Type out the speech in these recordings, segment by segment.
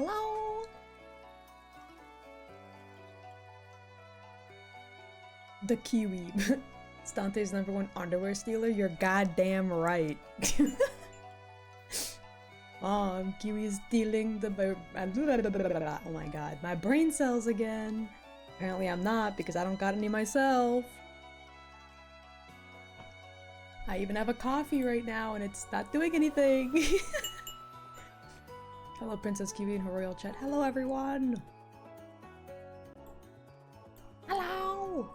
Hello? The Kiwi. It's Dante's #1 underwear stealer? You're goddamn right. Oh, Kiwi's stealing the oh my god, my brain cells again. Apparently I'm not, because I don't got any myself. I even have a coffee right now and it's not doing anything. Hello, Princess Kiwi in her royal chat. Hello, everyone. Hello.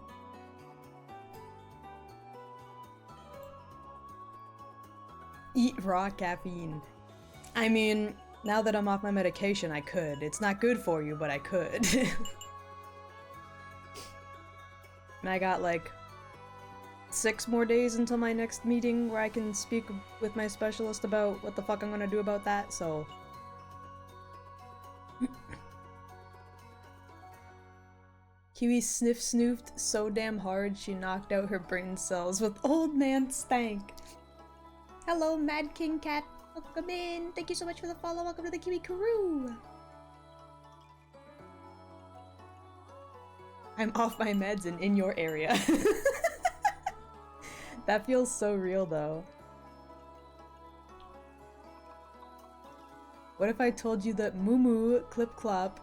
Eat raw caffeine. I mean, now that I'm off my medication, I could. It's not good for you, but I could. And I got like 6 more days until my next meeting where I can speak with my specialist about what the fuck I'm gonna do about that, so... Kiwi sniffed so damn hard she knocked out her brain cells with old man stank. Hello, Mad King Cat. Welcome in. Thank you so much for the follow. Welcome to the Kiwi Crew. I'm off my meds and in your area. That feels so real, though. What if I told you that moo moo, clip clop,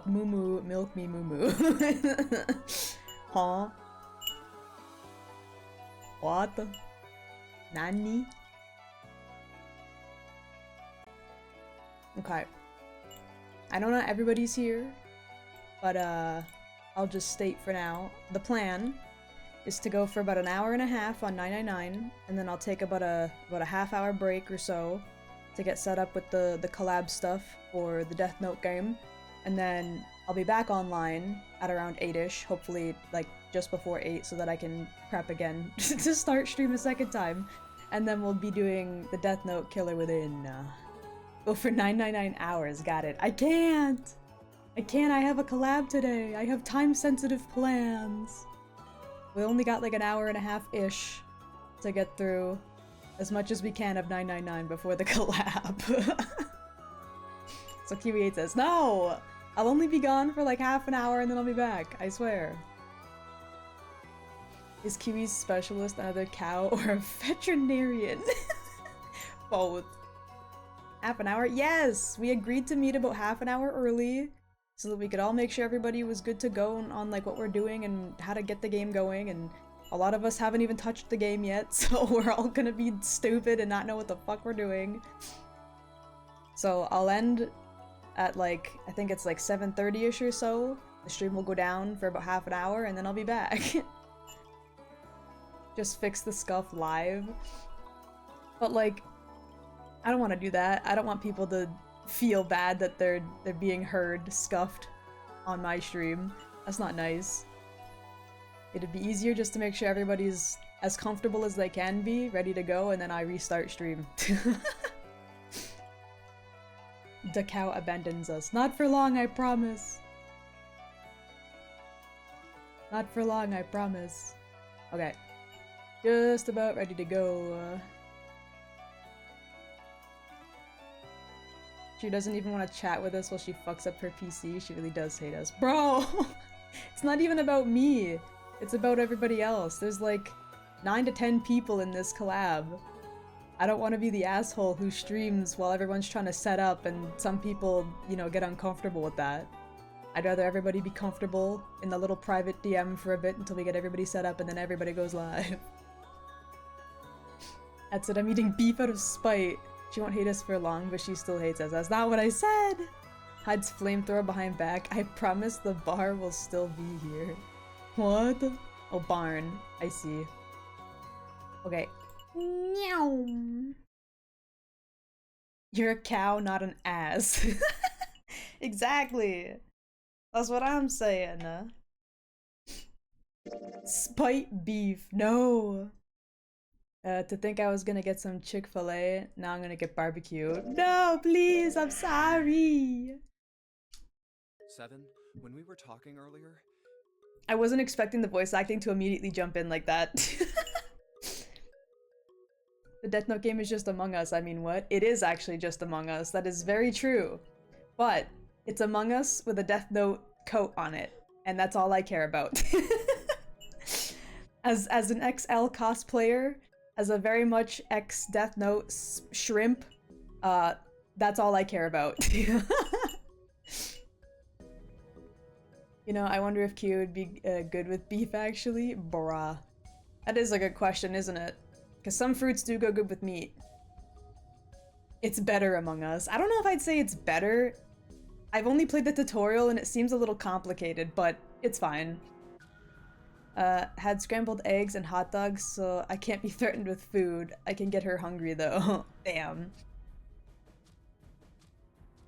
moo moo, milk me moo moo? Huh? What? Nani? Okay. I know not everybody's here, but I'll just state for now. The plan is to go for about an hour and a half on 999, and then I'll take about a half-hour break or so to get set up with the collab stuff for the Death Note game, and then I'll be back online at around 8ish, hopefully like just before 8, so that I can prep again to start stream a second time, and then we'll be doing the Death Note Killer Within. Go for 999 hours, got it. I can't! I have a collab today. I have time-sensitive plans. We only got like an hour and a half-ish to get through as much as we can of 999 before the collab. So Kiwi8 says, no! I'll only be gone for like half an hour and then I'll be back, I swear. Is Kiwi's specialist another cow or a veterinarian? Both. Half an hour? Yes! We agreed to meet about half an hour early so that we could all make sure everybody was good to go on like what we're doing and how to get the game going, and a lot of us haven't even touched the game yet, so we're all gonna be stupid and not know what the fuck we're doing. So I'll end at like, I think it's like 7:30ish or so. The stream will go down for about half an hour and then I'll be back. Just fix the scuff live. But like, I don't want to do that. I don't want people to feel bad that they're being heard scuffed on my stream. That's not nice. It'd be easier just to make sure everybody's as comfortable as they can be, ready to go, and then I restart stream. The cow abandons us. Not for long, I promise. Not for long, I promise. Okay. Just about ready to go. She doesn't even want to chat with us while she fucks up her PC. She really does hate us. Bro! It's not even about me. It's about everybody else. There's like 9 to 10 people in this collab. I don't want to be the asshole who streams while everyone's trying to set up and some people, you know, get uncomfortable with that. I'd rather everybody be comfortable in the little private DM for a bit until we get everybody set up and then everybody goes live. That's it, I'm eating beef out of spite. She won't hate us for long, but she still hates us. That's not what I said! Hides flamethrower behind back. I promise the bar will still be here. What? Oh, barn. I see. Okay. Meow. You're a cow, not an ass. Exactly. That's what I'm saying. Spite beef. No. To think I was gonna get some Chick-fil-A, now I'm gonna get barbecue. No, please, I'm sorry. 7, when we were talking earlier... I wasn't expecting the voice acting to immediately jump in like that. The Death Note game is just Among Us. I mean, what? It is actually just Among Us. That is very true. But It's Among Us with a Death Note coat on it, and that's all I care about. As an XL cosplayer, as a very much ex Death Note shrimp, that's all I care about. You know, I wonder if Q would be good with beef actually. Bruh. That is a good question, isn't it? Because some fruits do go good with meat. It's better Among Us. I don't know if I'd say it's better. I've only played the tutorial and it seems a little complicated, but it's fine. Had scrambled eggs and hot dogs, so I can't be threatened with food. I can get her hungry though. Damn.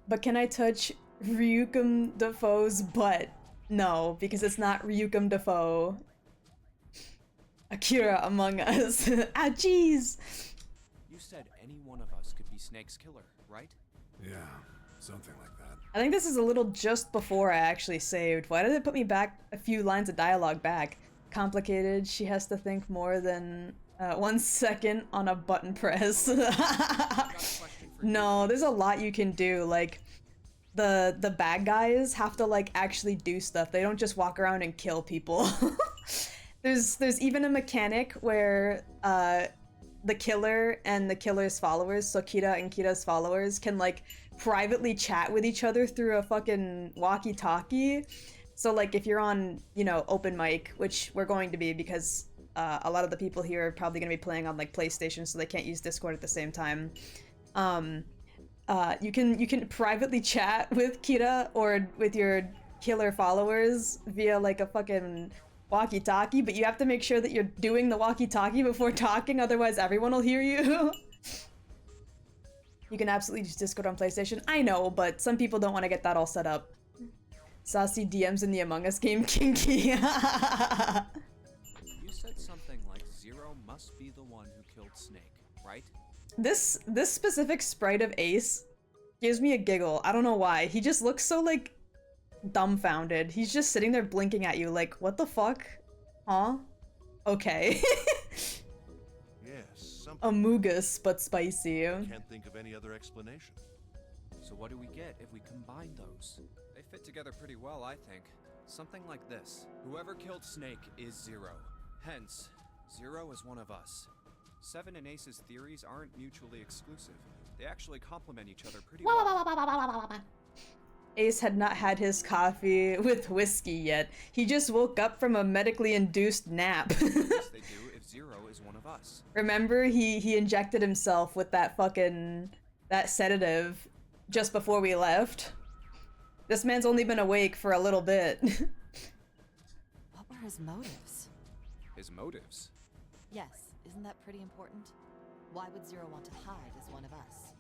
But can I touch Ryukum Dafoe's butt? No, because it's not Ryukum Dafoe. Akira Among Us. Ah, jeez! You said any one of us could be Snake's killer, right? Yeah, something like that. I think this is a little just before I actually saved. Why did it put me back a few lines of dialogue back? Complicated, she has to think more than 1 second on a button press. No, there's a lot you can do. Like, the bad guys have to like actually do stuff. They don't just walk around and kill people. There's even a mechanic where the killer and the killer's followers, so Kita and Kita's followers, can like privately chat with each other through a fucking walkie-talkie. So like if you're on, you know, open mic, which we're going to be because a lot of the people here are probably going to be playing on like PlayStation, so they can't use Discord at the same time. You can privately chat with Kita or with your killer followers via like a fucking walkie-talkie, but you have to make sure that you're doing the walkie-talkie before talking, otherwise everyone will hear you. You can absolutely just Discord on PlayStation. I know, but some people don't want to get that all set up. Saucy DMs in the Among Us game, kinky. You said something like Zero must be the one who killed Snake, right? This specific sprite of Ace gives me a giggle. I don't know why. He just looks so like dumbfounded. He's just sitting there blinking at you like, what the fuck? Huh? Okay. Yes, Amogus, but spicy. can't think of any other explanation. So what do we get if we combine those? They fit together pretty well, I think. Something like this. Whoever killed Snake is Zero. Hence, Zero is one of us. Seven and Ace's theories aren't mutually exclusive. They actually complement each other pretty well. Ace had not had his coffee with whiskey yet. He just woke up from a medically induced nap. At least they do if Zero is one of us. Remember, he injected himself with that sedative just before we left. This man's only been awake for a little bit. What were his motives? His motives? Yes, isn't that pretty important? Why would Zero want to hide as one of us?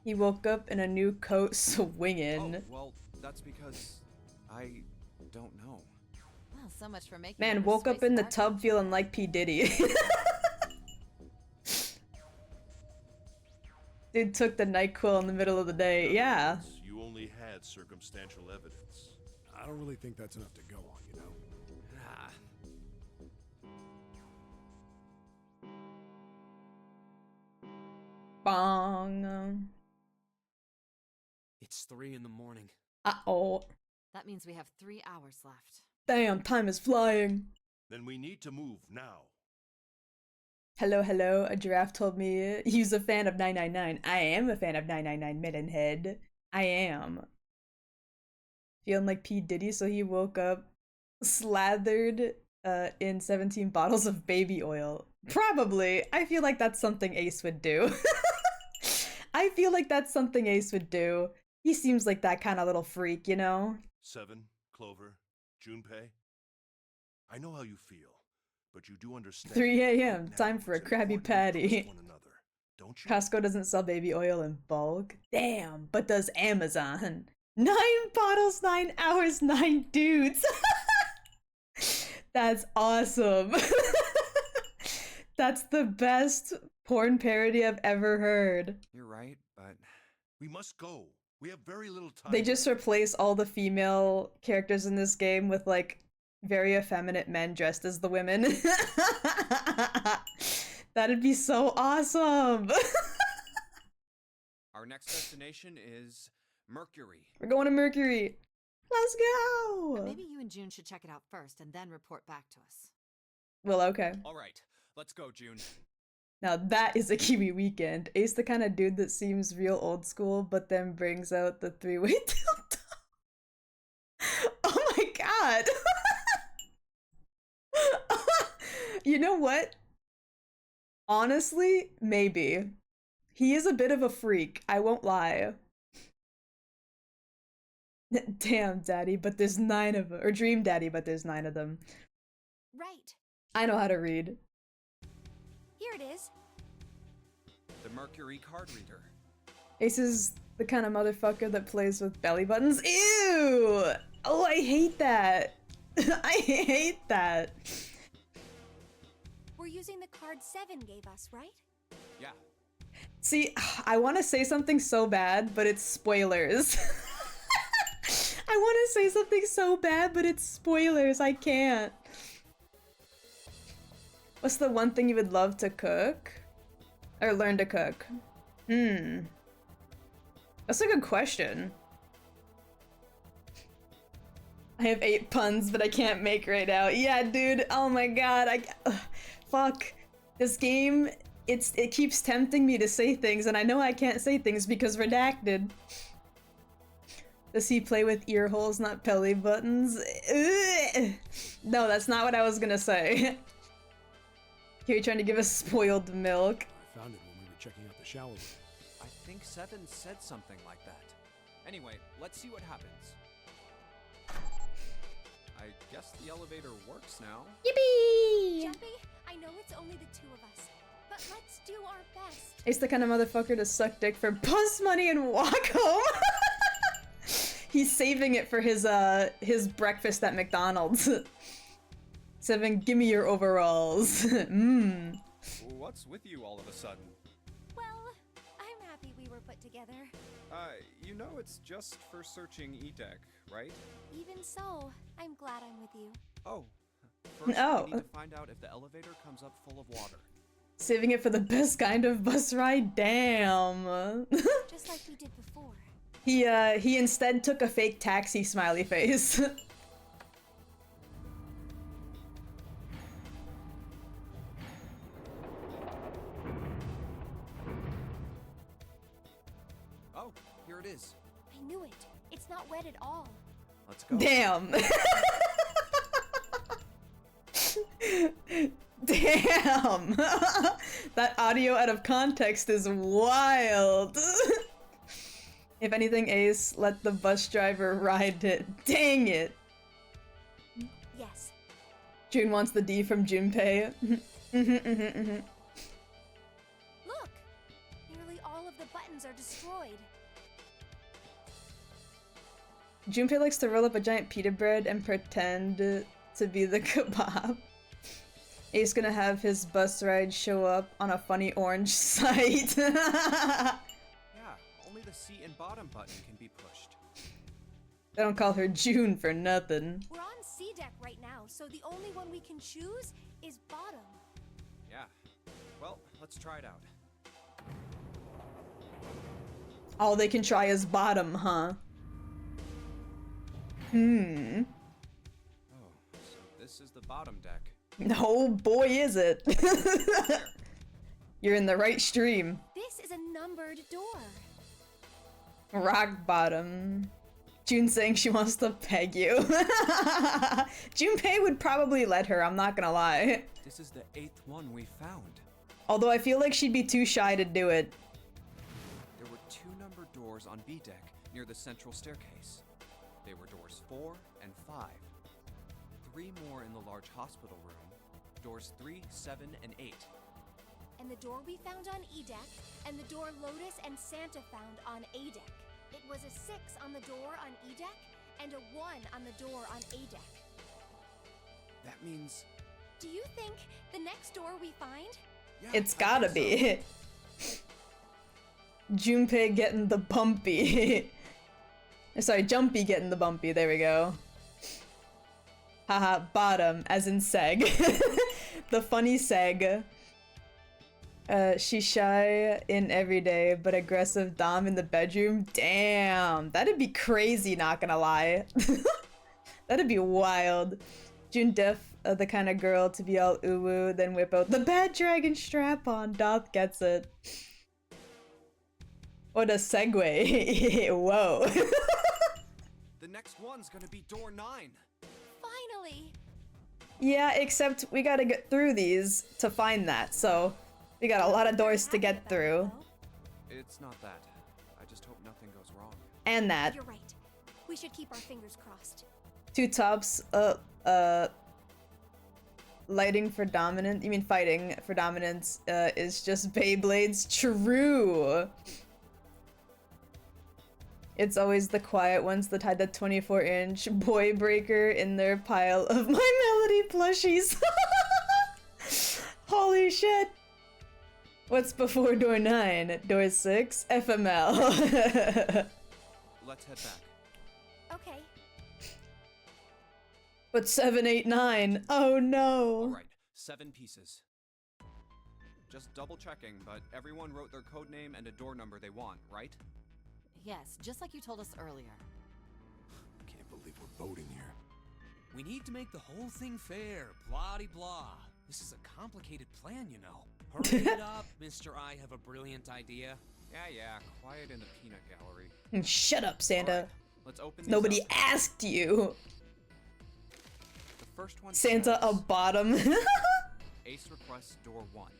He woke up in a new coat swinging. Oh, well, that's because I don't know. Well, so much for making Man a woke up in the persuasive tub argument. feeling like P. Diddy. Dude took the NyQuil in the middle of the day. Yeah. You only had circumstantial evidence. I don't really think that's enough to go on, you know? Ah. Bong. It's 3 in the morning. Uh-oh. That means we have 3 hours left. Damn, time is flying. Then we need to move now. Hello, hello. A giraffe told me he's a fan of 999. I am a fan of 999 Middenhead. I am. Feeling like P. Diddy, so he woke up slathered in 17 bottles of baby oil. Probably. I feel like that's something Ace would do. I feel like that's something Ace would do. He seems like that kind of little freak, you know? 7, Clover, Junpei. I know how you feel, but you do understand. 3 a.m. right now Time for a it's Krabby important we Patty. trust one another, don't you? Costco doesn't sell baby oil in bulk. Damn, but does Amazon. 9 bottles, 9 hours, 9 dudes. That's awesome. That's the best porn parody I've ever heard. You're right, but We must go. We have very little time. They just replace all the female characters in this game with like very effeminate men dressed as the women. That'd be so awesome. our next destination is Mercury. We're going to Mercury. Let's go! But maybe you and June should check it out first and then report back to us. Well, okay. All right, let's go, June. Now that is a Kiwi weekend. Ace the kind of dude that seems real old school, but then brings out the three-way dildo. Oh my god! You know what? Honestly, maybe. He is a bit of a freak, I won't lie. Damn, daddy, but there's 9 of them. Or dream daddy, but there's 9 of them. Right. I know how to read. Here it is. The Mercury card reader. Ace is the kind of motherfucker that plays with belly buttons. Ew! Oh, I hate that. I hate that. We're using the card 7 gave us, right? Yeah. See, I want to say something so bad, but it's spoilers. I want to say something so bad, but it's spoilers. I can't. What's the one thing you would love to cook? Or learn to cook? That's a good question. I have 8 puns, but I can't make right now. Yeah, dude. Oh my god. Fuck. This game, it keeps tempting me to say things, and I know I can't say things because redacted. Does he play with ear holes, not belly buttons? Ugh. No, that's not what I was gonna say. Here, you trying to give us spoiled milk. I found it when we were checking out the shower room. I think 7 said something like that. Anyway, let's see what happens. I guess the elevator works now. Yippee! Jumpy, I know it's only the 2 of us, but let's do our best. He's the kind of motherfucker to suck dick for bus money and walk home. He's saving it for his breakfast at McDonald's. 7, give me your overalls. What's with you all of a sudden? Well, I'm happy we were put together. You know it's just for searching E-Deck, right? Even so, I'm glad I'm with you. Oh. First, Oh. we need to find out if the elevator comes up full of water. Saving it for the best kind of bus ride? Damn. Just like we did before. He instead took a fake taxi smiley face. Oh, here it is. I knew it. It's not wet at all. Let's go. Damn. Damn. That audio out of context is wild. If anything, Ace, let the bus driver ride it. Dang it. Yes. June wants the D from Junpei. Look! Nearly all of the buttons are destroyed. Junpei likes to roll up a giant pita bread and pretend to be the kebab. Ace gonna have his bus ride show up on a funny orange site. Yeah, only the seat and bottom button can be pushed. They don't call her June for nothing. We're on C deck right now, so the only one we can choose is bottom. Yeah. Well, let's try it out. All they can try is bottom, huh? Oh, so this is the bottom deck. Oh boy, is it. There. You're in the right stream. This is a numbered door. Rock bottom. June saying she wants to peg you. Junpei would probably let her, I'm not gonna lie. This is the 8th one we found. Although I feel like she'd be too shy to do it. There were 2 numbered doors on B deck near the central staircase. They were doors 4 and 5. 3 more in the large hospital room. Doors 3, 7, and 8. And the door we found on E deck, and the door Lotus and Santa found on A deck. It was a 6 on the door on E deck, and a 1 on the door on A deck. That means... Do you think the next door we find? Yeah, It's I gotta think be. Junpei getting the bumpy. Sorry, Jumpy getting the bumpy, there we go. Haha, bottom, as in seg. The funny seg. She's shy in every day, but aggressive dom in the bedroom. Damn, that'd be crazy, not gonna lie. That'd be wild. June Def, the kind of girl to be all uwu, then whip out the bad dragon strap on. Doth gets it. What a segue. Whoa. The next one's gonna be door 9. Finally! Yeah, except we gotta get through these to find that, so we got a lot of doors to get through. It's not that. I just hope nothing goes wrong. And that. You're right. We should keep our fingers crossed. Two tops, lighting for dominant, you mean fighting for dominance, is just Beyblades. True! It's always the quiet ones that hide the 24-inch boy breaker in their pile of My Melody plushies. Holy shit! What's before door 9? Door 6? FML. Let's head back. Okay. But 7, 8, 9. Oh no! Alright, 7 pieces. Just double checking, but everyone wrote their code name and a door number they want, right? Yes, just like you told us earlier. Can't believe we're voting here. We need to make the whole thing fair, blah-de-blah. This is a complicated plan, you know. Hurry it up, Mr. I have a brilliant idea. Yeah, quiet in the peanut gallery. Shut up, Santa. Alright, let's open these Nobody up. asked you. The first one Santa a says, bottom. Ace requests door 1.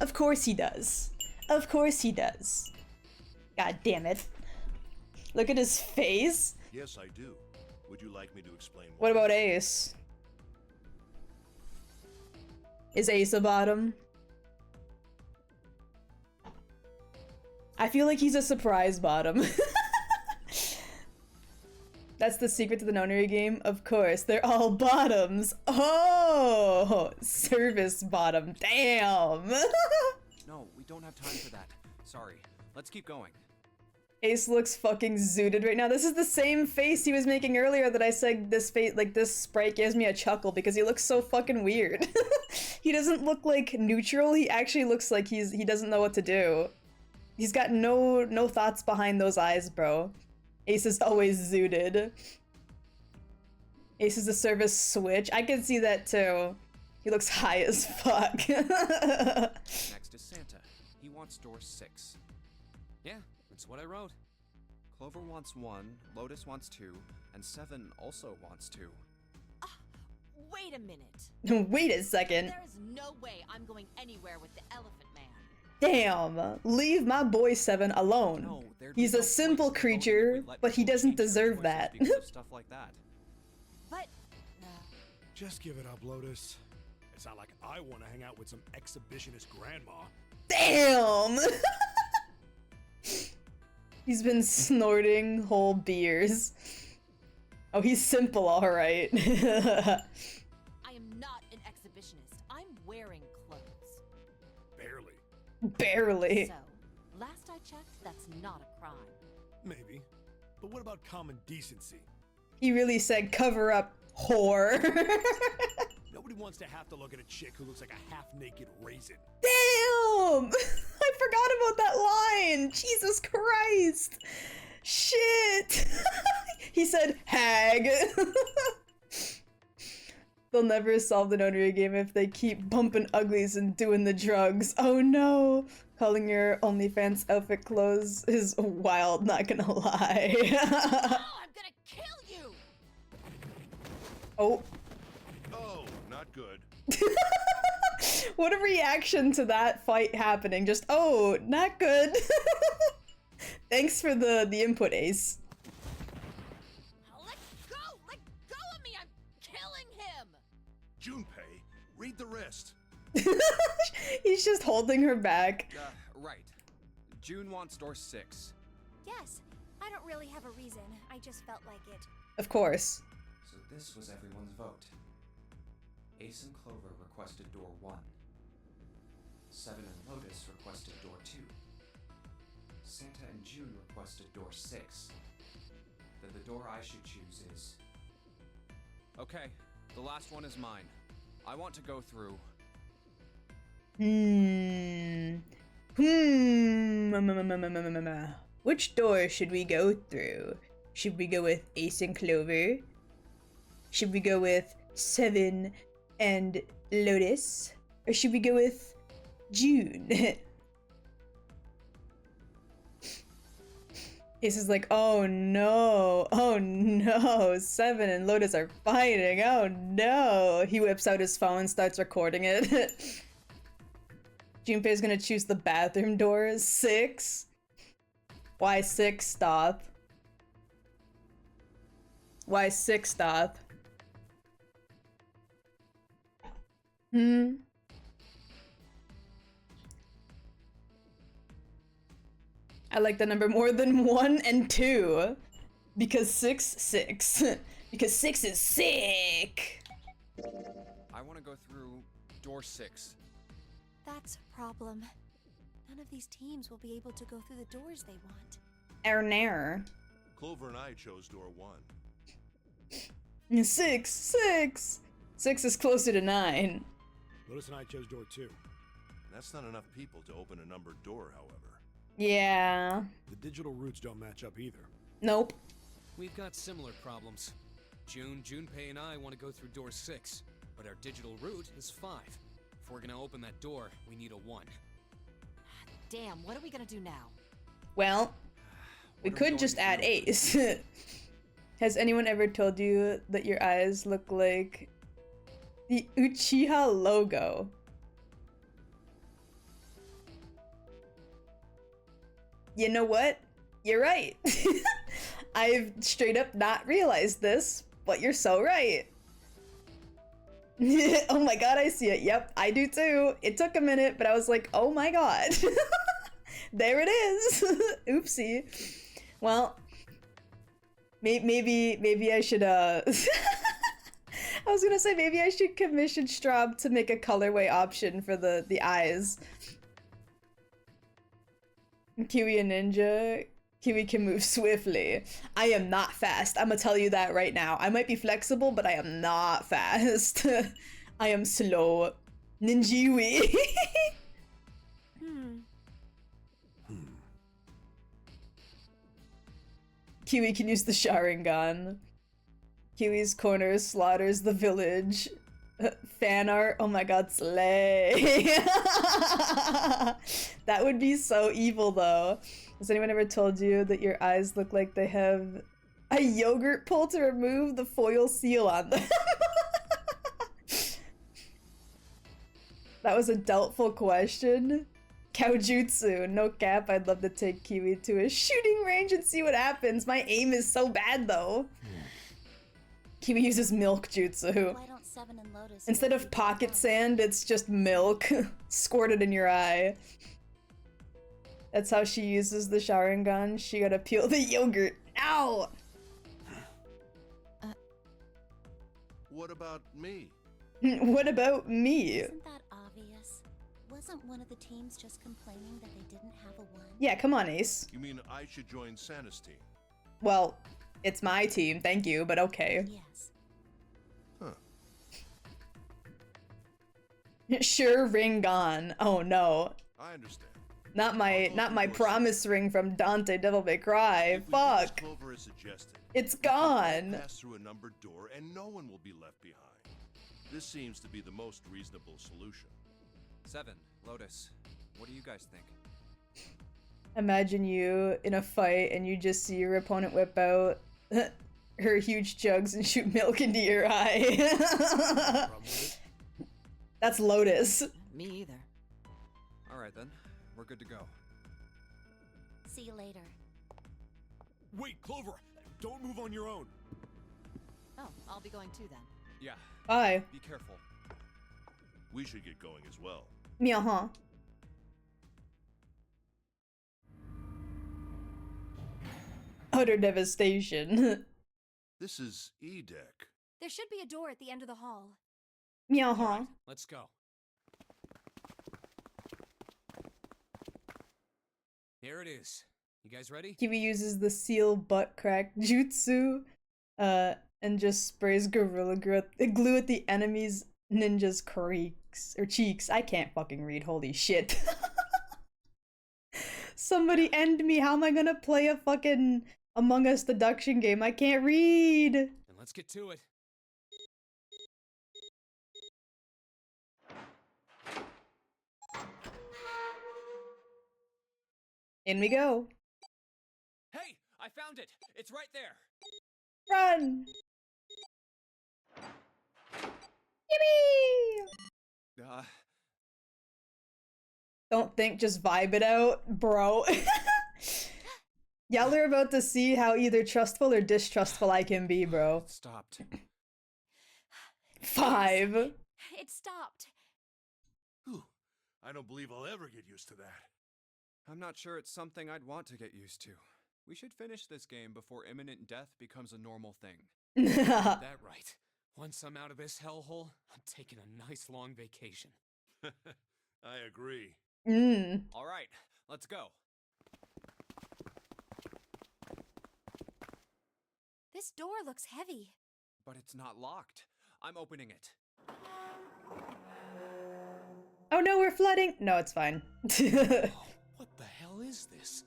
Of course he does. Of course he does. God damn it. Look at his face. Yes, I do. Would you like me to explain why? What about Ace? Is Ace a bottom? I feel like he's a surprise bottom. That's the secret to the nonary game? Of course, they're all bottoms. Oh, service bottom. Damn. No, we don't have time for that. Sorry. Let's keep going. Ace looks fucking zooted right now. This is the same face he was making earlier that I said this face, like this sprite gives me a chuckle because he looks so fucking weird. He doesn't look like neutral. He actually looks like he doesn't know what to do. He's got no thoughts behind those eyes, bro. Ace is always zooted. Ace is a service switch. I can see that too. He looks high as fuck. Next is Santa. He wants door 6. Yeah, that's what I wrote. Clover wants 1, Lotus wants 2, and 7 also wants 2. Wait a minute. Wait a second. There is no way I'm going anywhere with the Elephant Man. Damn. Leave my boy 7 alone. No, there'd be He's no a simple point in voting if creature, we let but he people doesn't change their deserve choices that. because of stuff like that. But Just give it up, Lotus. It's not like I want to hang out with some exhibitionist grandma. Damn! He's been snorting whole beers. Oh, he's simple, alright. I am not an exhibitionist. I'm wearing clothes. Barely. Barely. So, last I checked, that's not a crime. Maybe. But what about common decency? He really said cover up, whore. Nobody wants to have to look at a chick who looks like a half-naked raisin. Damn! I forgot about that line! Jesus Christ! Shit! He said hag. They'll never solve the notary game if they keep bumping uglies and doing the drugs. Oh no! Calling your OnlyFans outfit clothes is wild, not gonna lie. Oh, I'm gonna kill you! Oh. Oh, not good. What a reaction to that fight happening. Just, oh, not good. Thanks for the input, Ace. Let go! Let go of me! I'm killing him! Junpei, read the rest. He's just holding her back. Right. June wants door 6. Yes, I don't really have a reason. I just felt like it. Of course. So this was everyone's vote. Ace and Clover requested door 1. 7 and Lotus requested door 2. Santa and June requested door 6. Then the door I should choose is... Okay, the last one is mine. I want to go through... Which door should we go through? Should we go with Ace and Clover? Should we go with Seven and Lotus? Or should we go with June? Ace is like, oh no, Seven and Lotus are fighting, oh no. He whips out his phone, starts recording it. Junpei's gonna choose the bathroom door. 6? Why 6, Stoth? Why 6, Stoth? I like the number more than 1 and 2. Because 6. Because 6 is sick! I want to go through door 6. That's a problem. None of these teams will be able to go through the doors they want. Ernair. Clover and I chose door 1. 6. 6 is closer to 9. Lotus and I chose door 2. That's not enough people to open a numbered door, however. Yeah. The digital routes don't match up either. Nope. We've got similar problems. Junpei and I want to go through door 6, but our digital route is 5. If we're gonna open that door, we need a 1. Damn, what are we gonna do now? Well, we What are could going just add through? Ace. Has anyone ever told you that your eyes look like the Uchiha logo? You know what? You're right. I've straight up not realized this, but you're so right. Oh my god, I see it. Yep, I do too. It took a minute, but I was like, oh my god. There it is. Oopsie. Well, maybe I should, I was gonna say, maybe I should commission Straub to make a colorway option for the eyes. Kiwi a ninja. Kiwi can move swiftly. I am not fast. I'm gonna tell you that right now. I might be flexible, but I am not fast. I am slow. Ninjiwi. Kiwi can use the Sharingan. Kiwi's corner slaughters the village. Fan art, oh my god, slay. That would be so evil though. Has anyone ever told you that your eyes look like they have a yogurt pull to remove the foil seal on them? That was a doubtful question. Kaojutsu, no cap, I'd love to take Kiwi to a shooting range and see what happens. My aim is so bad though. Kiwi uses milk jutsu. Why don't Seven and Lotus Instead of pocket sand, it's just milk squirted in your eye. That's how she uses the Sharingan. She gotta peel the yogurt. Ow! What about me? What about me? Isn't that obvious? Wasn't one of the teams just complaining that they didn't have a 1? Yeah, come on, Ace. You mean I should join Santa's team? Well, it's my team, thank you, but okay. Yes. Huh. Sure, ring gone. Oh no. I understand. Not my promise ring from Dante Devil May Cry. If we do as Fuck. Clover has suggested, It's we can all gone. pass through a numbered door and no one will be left behind. This seems to be the most reasonable solution. 7, Lotus. What do you guys think? Imagine you in a fight and you just see your opponent whip out her huge jugs and shoot milk into your eye. Problem with it? That's Lotus. Me either. Alright then, we're good to go. See you later. Wait, Clover! Don't move on your own. Oh, I'll be going too then. Yeah, Bye. be careful. We should get going as well. Meow. Utter devastation. This is E-Deck. There should be a door at the end of the hall. Meow. Alright, let's go. Here it is. You guys ready? Kiwi uses the seal butt crack jutsu, and just sprays gorilla glue at the enemy's ninja's creek. cheeks. Or cheeks. I can't fucking read. Holy shit. Somebody end me. How am I gonna play a fucking Among Us deduction game? I can't read. And let's get to it. In we go. Hey, I found it. It's right there. Run! Yippee! Don't think, just vibe it out, bro. Y'all are about to see how either trustful or distrustful I can be, bro. It stopped. 5. It stopped. Whew. I don't believe I'll ever get used to that. I'm not sure it's something I'd want to get used to. We should finish this game before imminent death becomes a normal thing. That right. Once I'm out of this hellhole, I'm taking a nice long vacation. I agree. All right, let's go. This door looks heavy. But it's not locked. I'm opening it. Oh no, we're flooding. No, it's fine. What the hell is this?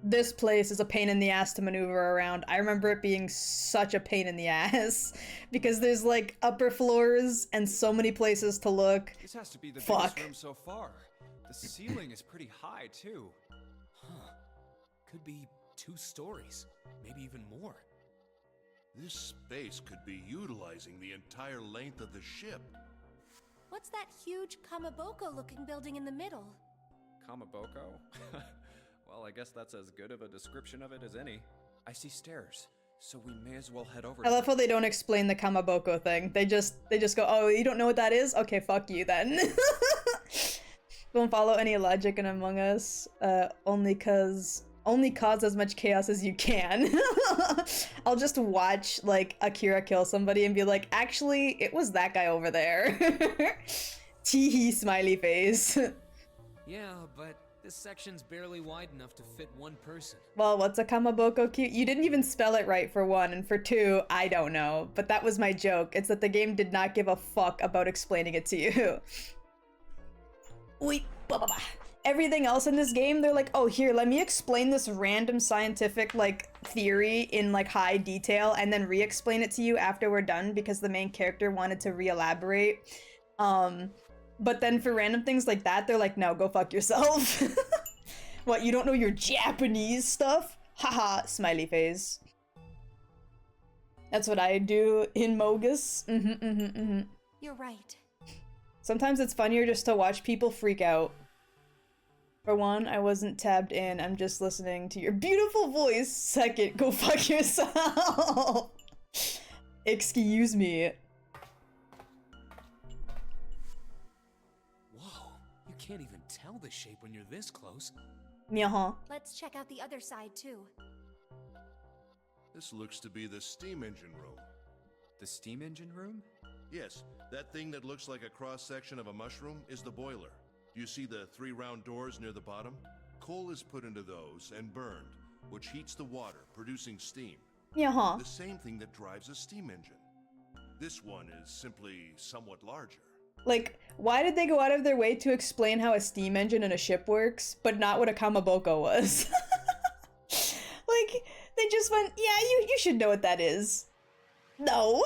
This place is a pain in the ass to maneuver around. I remember it being such a pain in the ass because there's like upper floors and so many places to look. This has to be the Fuck. biggest room so far. The ceiling is pretty high, too. Huh. Could be 2 stories, maybe even more. This space could be utilizing the entire length of the ship. What's that huge Kamaboko-looking building in the middle? Kamaboko? Well, I guess that's as good of a description of it as any. I see stairs, so we may as well head over I love to how they don't explain the Kamaboko thing. They just go, oh, you don't know what that is? Okay, fuck you then. Don't follow any logic in Among Us. Only cause as much chaos as you can. I'll just watch like Akira kill somebody and be like, actually, it was that guy over there. Teehee smiley face. Yeah, but this section's barely wide enough to fit one person. Well, what's a Kamaboko cute? You didn't even spell it right for 1, and for 2, I don't know. But that was my joke. It's that the game did not give a fuck about explaining it to you. Wait, blah, blah, blah. Everything else in this game, they're like, oh, here, let me explain this random scientific, like, theory in, like, high detail, and then re-explain it to you after we're done, because the main character wanted to re-elaborate. But then for random things like that, they're like, no, go fuck yourself. What, you don't know your Japanese stuff? Haha, smiley face. That's what I do in Mogus. You're right. Sometimes it's funnier just to watch people freak out. For 1, I wasn't tabbed in. I'm just listening to your beautiful voice. 2nd, go fuck yourself. Excuse me. Whoa, you can't even tell the shape when you're this close. Myaha. Let's check out the other side, too. This looks to be the steam engine room. the steam engine room? Yes, that thing that looks like a cross-section of a mushroom is the boiler. Do you see the 3 round doors near the bottom? Coal is put into those and burned, which heats the water, producing steam. Yeah. The same thing that drives a steam engine. This one is simply somewhat larger. Like, why did they go out of their way to explain how a steam engine in a ship works, but not what a kamaboko was? Like, they just went, yeah, you should know what that is. No.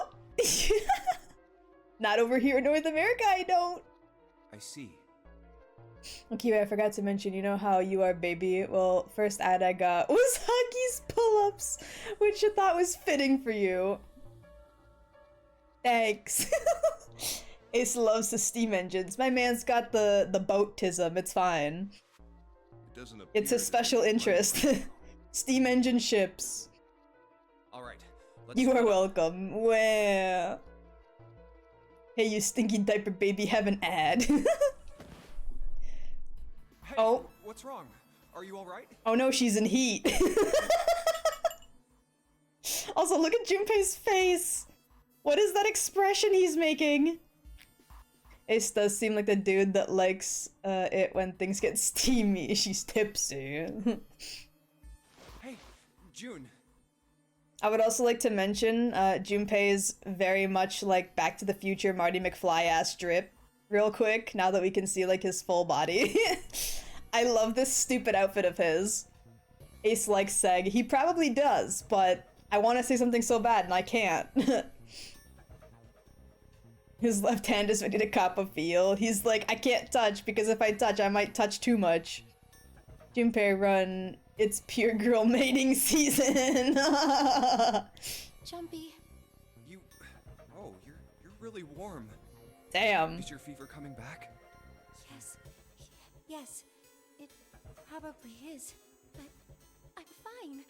Not over here in North America, I don't. I see. Okay, I forgot to mention, you know how you are baby? Well, first ad I got was Huggy's pull-ups, which I thought was fitting for you. Thanks. Ace loves the steam engines. My man's got the boatism, it's fine. It doesn't appear It's a that special it's interest. Steam engine ships. All right. Let's You are start. welcome. Well. Hey, you stinky diaper baby, have an ad. Hey, Oh. What's wrong? Are you all right? Oh no, she's in heat. Also, look at Junpei's face. What is that expression he's making? Ace does seem like the dude that likes it when things get steamy. She's tipsy. Hey, June. I would also like to mention Junpei is very much like Back to the Future Marty McFly ass drip. real quick, now that we can see, like, his full body. I love this stupid outfit of his. Ace likes Seg. He probably does, but I want to say something so bad and I can't. His left hand is ready to cop a feel. He's like, I can't touch because if I touch, I might touch too much. Junpei run. It's pure girl mating season. Jumpy. Oh, you're really warm. Damn. Is your fever coming back? Yes. Yes. It probably is. But I'm fine.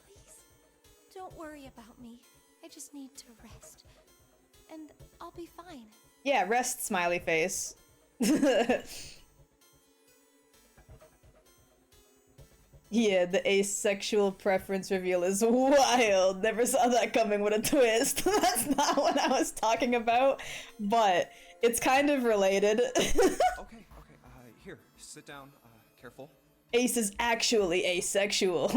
Please, don't worry about me. I just need to rest. And I'll be fine. Yeah, rest, smiley face. Yeah, the asexual preference reveal is wild. Never saw that coming with a twist. That's not what I was talking about, but it's kind of related. Okay. Here, sit down. Careful. Ace is actually asexual.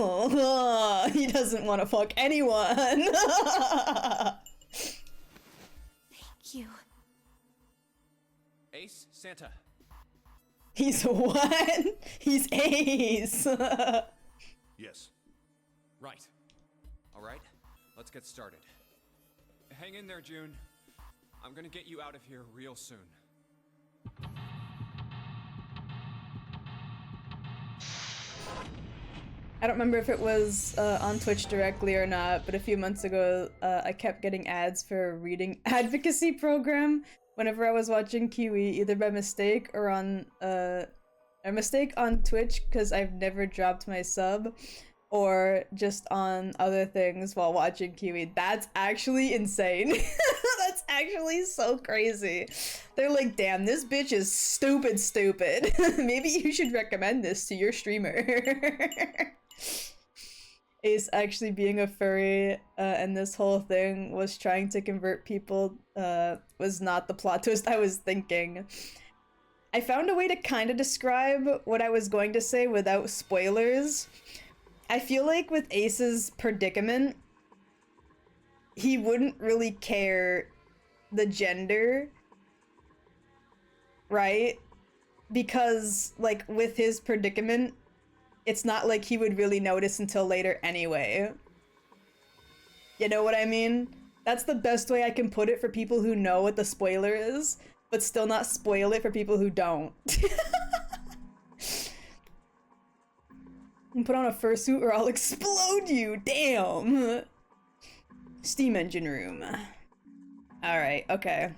He doesn't want to fuck anyone. Thank you. Ace, Santa. He's what? He's Ace. Yes. Right. All right, let's get started. Hang in there, June. I'm gonna get you out of here real soon. I don't remember if it was on Twitch directly or not, but a few months ago, I kept getting ads for a reading advocacy program whenever I was watching Kiwi, either by mistake or on a mistake on Twitch because I've never dropped my sub, or just on other things while watching Kiwi. That's actually insane. That's actually so crazy. They're like, damn, this bitch is stupid. Maybe you should recommend this to your streamer. Ace actually being a furry and this whole thing was trying to convert people was not the plot twist I was thinking. I found a way to kind of describe what I was going to say without spoilers. I feel like with Ace's predicament, he wouldn't really care the gender, right? Because, like, with his predicament, it's not like he would really notice until later anyway. You know what I mean? That's the best way I can put it for people who know what the spoiler is, but still not spoil it for people who don't. And put on a fursuit or I'll explode you, damn! Steam engine room. Alright, okay.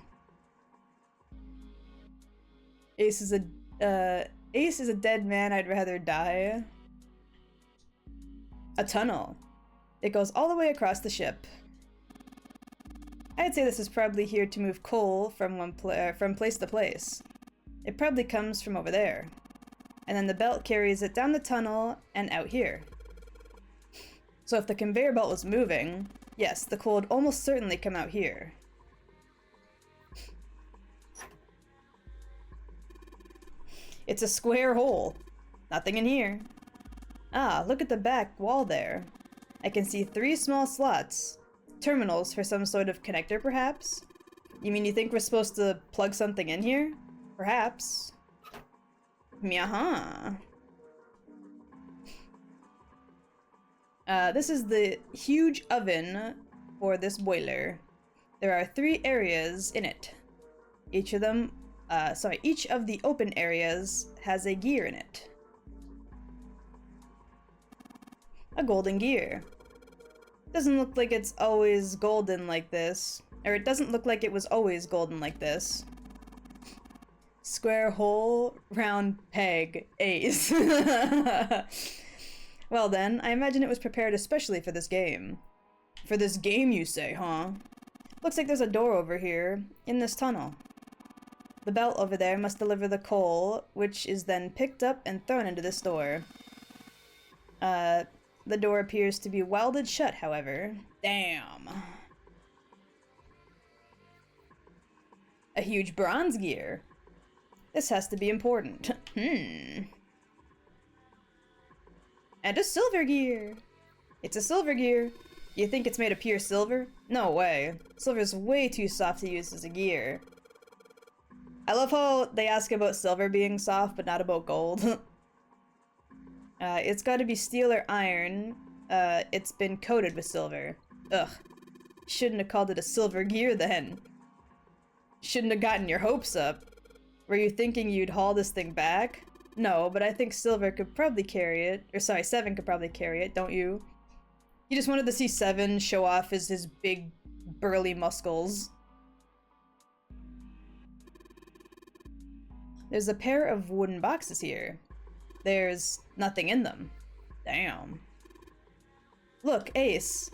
Ace is a dead man, I'd rather die. A tunnel. It goes all the way across the ship. I'd say this is probably here to move coal from from place to place. It probably comes from over there. And then the belt carries it down the tunnel and out here. So if the conveyor belt was moving, yes, the coal would almost certainly come out here. It's a square hole. Nothing in here. Ah, look at the back wall there. I can see 3 small slots. Terminals for some sort of connector, perhaps? You mean you think we're supposed to plug something in here? Perhaps. Myaha. This is the huge oven for this boiler. There are 3 areas in it. Each of the open areas has a gear in it. A golden gear. Doesn't look like it's always golden like this. Or it doesn't look like it was always golden like this. Square hole, round peg, Ace. Well then, I imagine it was prepared especially for this game. For this game, you say, huh? Looks like there's a door over here, in this tunnel. The belt over there must deliver the coal, which is then picked up and thrown into this door. The door appears to be welded shut, however. Damn. A huge bronze gear. This has to be important. And a silver gear. It's a silver gear. You think it's made of pure silver? No way. Silver's way too soft to use as a gear. I love how they ask about silver being soft, but not about gold. It's gotta be steel or iron. It's been coated with silver. Ugh. Shouldn't have called it a silver gear then. Shouldn't have gotten your hopes up. Were you thinking you'd haul this thing back? No, but I think Silver could probably carry it. Or sorry, Seven could probably carry it, don't you? You just wanted to see Seven show off his big, burly muscles. There's a pair of wooden boxes here. There's nothing in them. Damn. Look, Ace.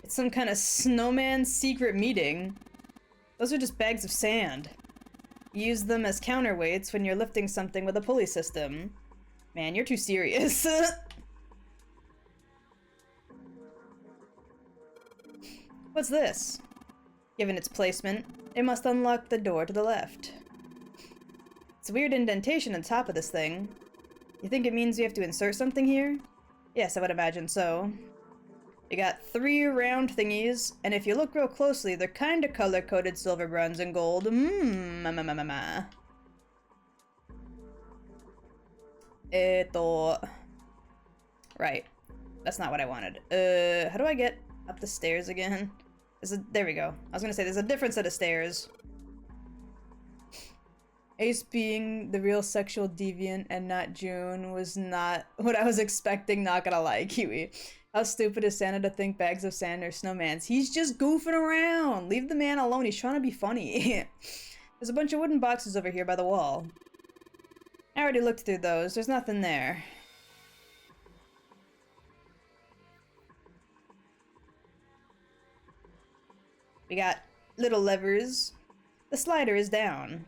It's some kind of snowman secret meeting. Those are just bags of sand. You use them as counterweights when you're lifting something with a pulley system. Man, you're too serious. What's this? Given its placement, it must unlock the door to the left. It's a weird indentation on top of this thing. You think it means we have to insert something here? Yes, I would imagine so. We got 3 round thingies, and if you look real closely, they're kinda color-coded silver, bronze, and gold. Right. That's not what I wanted. How do I get up the stairs again? There we go. I was gonna say, there's a different set of stairs. Ace being the real sexual deviant and not June was not what I was expecting, not gonna lie, Kiwi. How stupid is Santa to think bags of sand are snowmans? He's just goofing around! Leave the man alone, he's trying to be funny. There's a bunch of wooden boxes over here by the wall. I already looked through those, there's nothing there. We got little levers. The slider is down.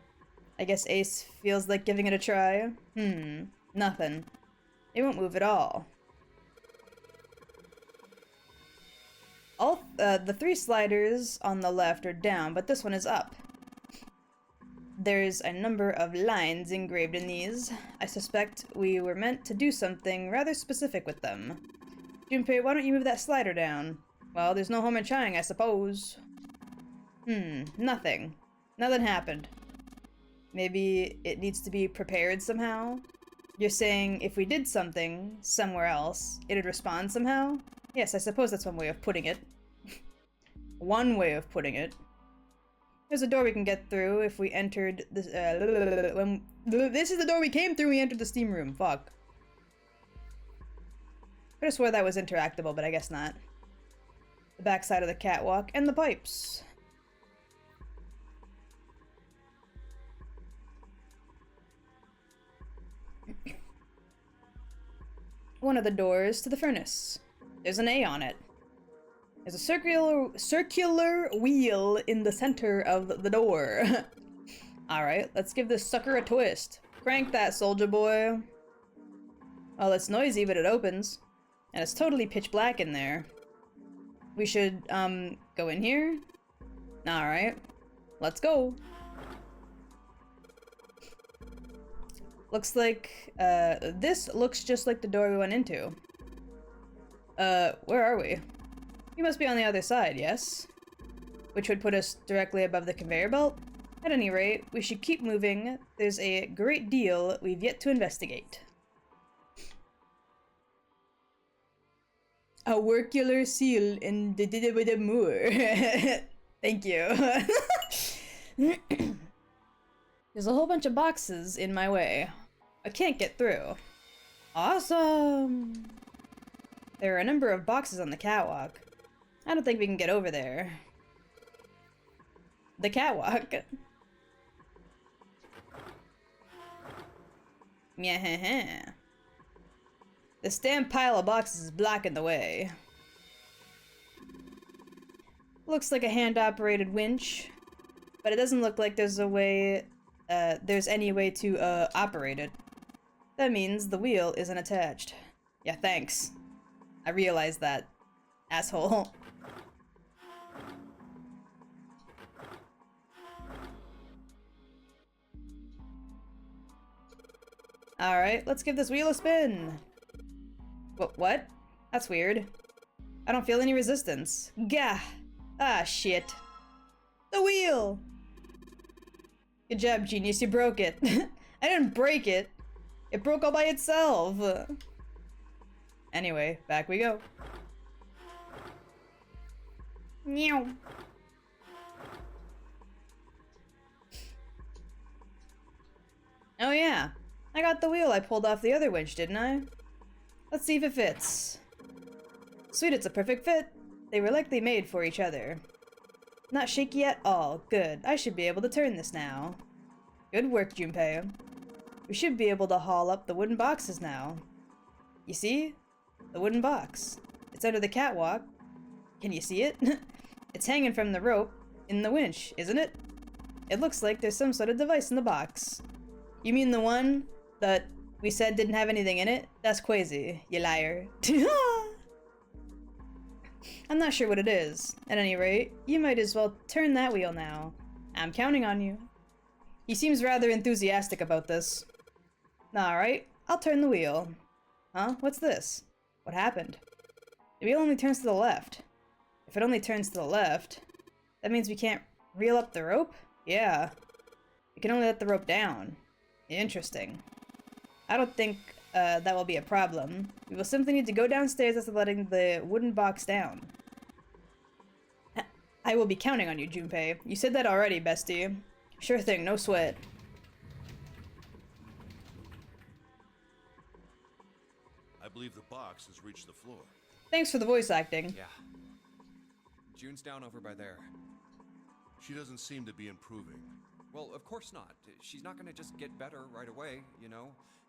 I guess Ace feels like giving it a try. Nothing. It won't move at all. The 3 sliders on the left are down, but this one is up. There's a number of lines engraved in these. I suspect we were meant to do something rather specific with them. Junpei, why don't you move that slider down? Well, there's no harm in trying, I suppose. Nothing. Nothing happened. Maybe it needs to be prepared somehow? You're saying if we did something somewhere else, it'd respond somehow? Yes, I suppose that's one way of putting it. One way of putting it. There's a door we can get through if we entered this, this is the door we came through when we entered the steam room. Fuck. Could have swore that was interactable, but I guess not. The backside of the catwalk and the pipes. One of the doors to the furnace. There's an A on it. There's a circular wheel in the center of the door. Alright, let's give this sucker a twist. Crank that, soldier boy. Well, it's noisy, but it opens. And it's totally pitch black in there. We should, go in here? Alright. Let's go. Looks like, this looks just like the door we went into. Where are we? We must be on the other side, yes? Which would put us directly above the conveyor belt? At any rate, we should keep moving. There's a great deal we've yet to investigate. A workular seal in the moor. Thank you. There's a whole bunch of boxes in my way. I can't get through. Awesome! There are a number of boxes on the catwalk. I don't think we can get over there. The catwalk. Yeah. This damn pile of boxes is blocking the way. Looks like a hand-operated winch, but it doesn't look like there's any way to operate it. That means the wheel isn't attached. Yeah, thanks. I realized that, asshole. Alright, let's give this wheel a spin. What? That's weird. I don't feel any resistance. Gah! Ah, shit. The wheel! Good job, genius, you broke it. I didn't break it. It broke all by itself. Anyway, back we go. Meow. Oh yeah, I got the wheel I pulled off the other winch, didn't I? Let's see if it fits. Sweet, it's a perfect fit. They were likely made for each other. Not shaky at all. Good. I should be able to turn this now. Good work, Junpei. We should be able to haul up the wooden boxes now. You see? The wooden box. It's under the catwalk. Can you see it? It's hanging from the rope in the winch, isn't it? It looks like there's some sort of device in the box. You mean the one that we said didn't have anything in it? That's crazy, you liar. I'm not sure what it is. At any rate, you might as well turn that wheel now. I'm counting on you. He seems rather enthusiastic about this. Alright, I'll turn the wheel. Huh? What's this? What happened? The wheel only turns to the left. If it only turns to the left, that means we can't reel up the rope? Yeah. We can only let the rope down. Interesting. I don't think that will be a problem. We will simply need to go downstairs after letting the wooden box down. I will be counting on you, Junpei. You said that already, bestie. Sure thing, no sweat. I believe the box has reached the floor. Thanks for the voice acting. Yeah. June's down over by there. She doesn't seem to be improving. Well, of course not. She's not gonna just get better right away, you know?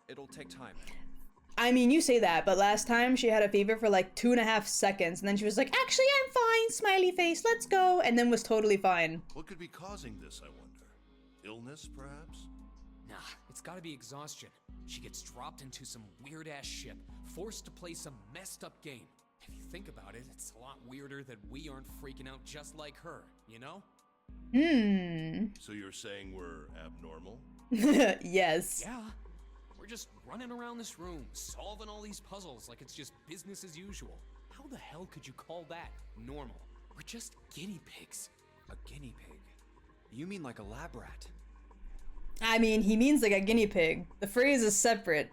It'll take time. I mean, you say that, but last time she had a fever for like 2.5 seconds, and then she was like, actually, I'm fine, smiley face, let's go, and then was totally fine. What could be causing this, I wonder? Illness, perhaps? Nah, it's gotta be exhaustion. She gets dropped into some weird-ass ship, forced to play some messed-up game. If you think about it, it's a lot weirder that we aren't freaking out just like her, you know? So you're saying we're abnormal? Yes. Yeah. We're just running around this room, solving all these puzzles like it's just business as usual. How the hell could you call that normal? We're just guinea pigs. A guinea pig? You mean like a lab rat? I mean, he means like a guinea pig. The phrase is separate.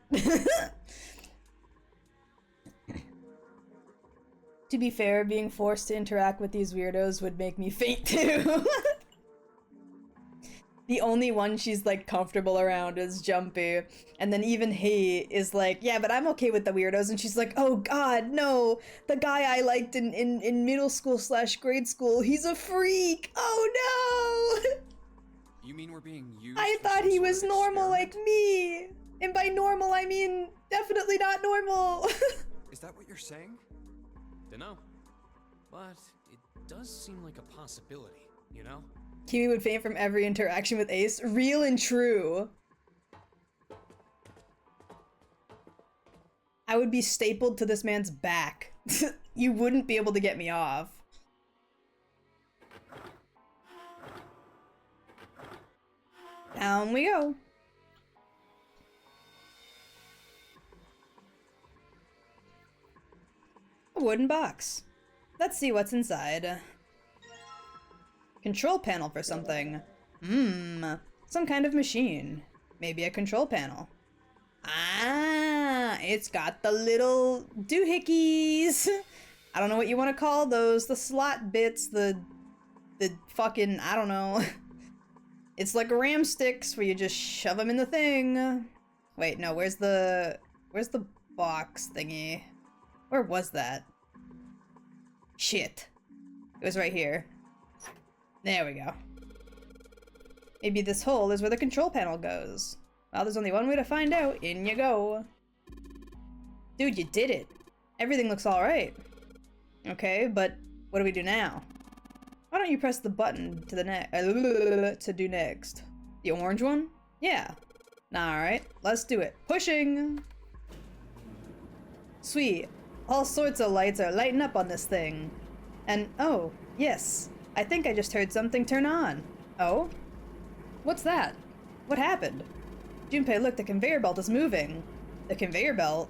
To be fair, being forced to interact with these weirdos would make me faint too. The only one she's like comfortable around is Jumpy. And then even he is like, yeah, but I'm okay with the weirdos. And she's like, oh god, no. The guy I liked in middle school / grade school, he's a freak. Oh no. You mean we're being used? I for thought some he sort was of normal like experiment? me. And by normal, I mean definitely not normal. Is that what you're saying? Dunno. But it does seem like a possibility, you know? Kiwi would faint from every interaction with Ace. Real and true. I would be stapled to this man's back. You wouldn't be able to get me off. Down we go. A wooden box. Let's see what's inside. Control panel for something. Some kind of machine. Maybe a control panel. Ah, it's got the little doohickeys. I don't know what you want to call those. The slot bits, the fucking, I don't know. It's like ram sticks where you just shove them in the thing. Wait, no, where's the box thingy? Where was that? Shit. It was right here. There we go. Maybe this hole is where the control panel goes. Well, there's only one way to find out. In you go. Dude, you did it. Everything looks alright. Okay, but what do we do now? Why don't you press the button to the to do next? The orange one? Yeah. Alright, let's do it. Pushing! Sweet. All sorts of lights are lighting up on this thing. And, oh, yes. I think I just heard something turn on. Oh? What's that? What happened? Junpei, look, the conveyor belt is moving. The conveyor belt?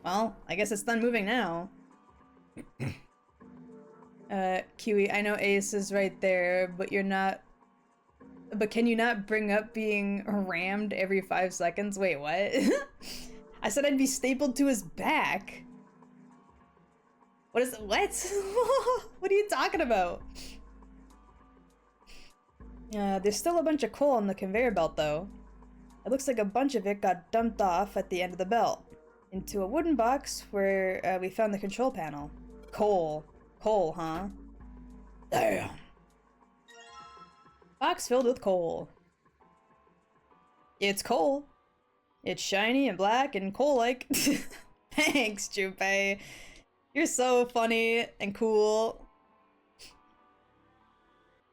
Well, I guess it's done moving now. Kiwi, I know Ace is right there, but you're not But can you not bring up being rammed every 5 seconds? Wait, what? I said I'd be stapled to his back. What is- what? What are you talking about? There's still a bunch of coal on the conveyor belt, though. It looks like a bunch of it got dumped off at the end of the belt into a wooden box where we found the control panel. Coal. Coal, huh? Damn. Box filled with coal. It's coal. It's shiny and black and coal-like. Thanks, Junpei. You're so funny and cool.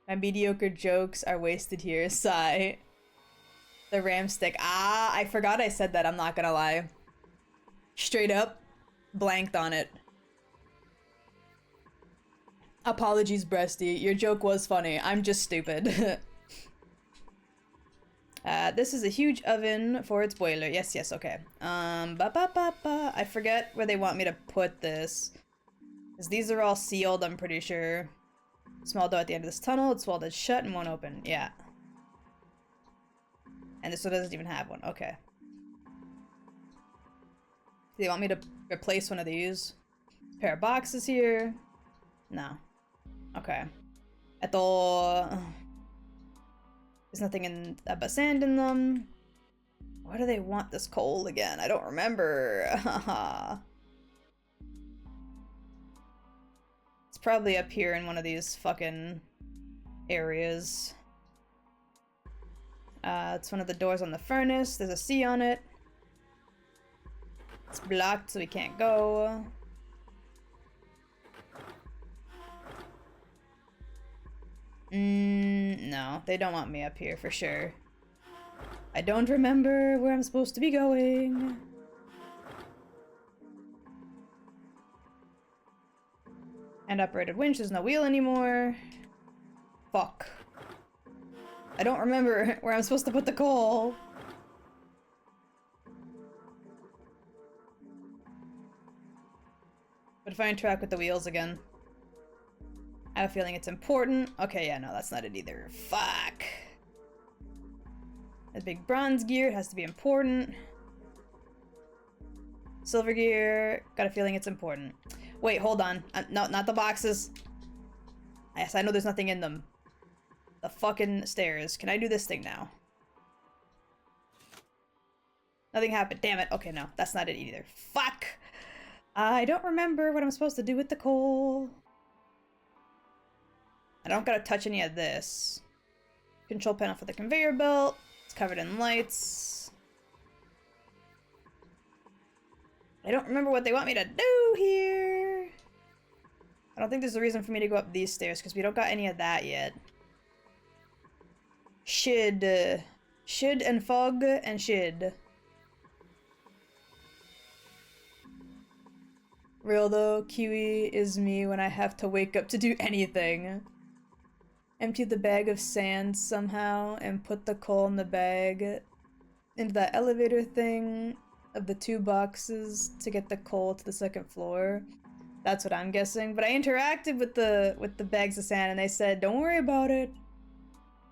My mediocre jokes are wasted here. Sigh. The ram stick. Ah, I forgot I said that, I'm not gonna lie. Straight up, blanked on it. Apologies, Breasty. Your joke was funny. I'm just stupid. This is a huge oven for its boiler. Yes, okay. I forget where they want me to put this. Because these are all sealed, I'm pretty sure. Small door at the end of this tunnel. It's welded shut and won't open. Yeah. And this one doesn't even have one. Okay. Do they want me to replace one of these? Pair of boxes here. No. Okay. There's nothing in but sand in them. Why do they want this coal again? I don't remember. It's probably up here in one of these fucking areas. It's one of the doors on the furnace. There's a C on it. It's blocked, so we can't go. No, they don't want me up here for sure. I don't remember where I'm supposed to be going. And operated winch, there's no wheel anymore. Fuck. I don't remember where I'm supposed to put the coal. But if I interact with the wheels again, I have a feeling it's important. Okay, yeah, no, that's not it either. Fuck. That big bronze gear has to be important. Silver gear, got a feeling it's important. Wait, hold on. No, not the boxes. Yes, I know there's nothing in them. The fucking stairs. Can I do this thing now? Nothing happened. Damn it. Okay, no, that's not it either. Fuck! I don't remember what I'm supposed to do with the coal. I don't gotta touch any of this. Control panel for the conveyor belt. It's covered in lights. I don't remember what they want me to do here. I don't think there's a reason for me to go up these stairs because we don't got any of that yet. Shid and fog and shid. Real though, Kiwi is me when I have to wake up to do anything. Empty the bag of sand somehow and put the coal in the bag into that elevator thing of the 2 boxes to get the coal to the 2nd floor. That's what I'm guessing. But I interacted with the bags of sand and they said, don't worry about it.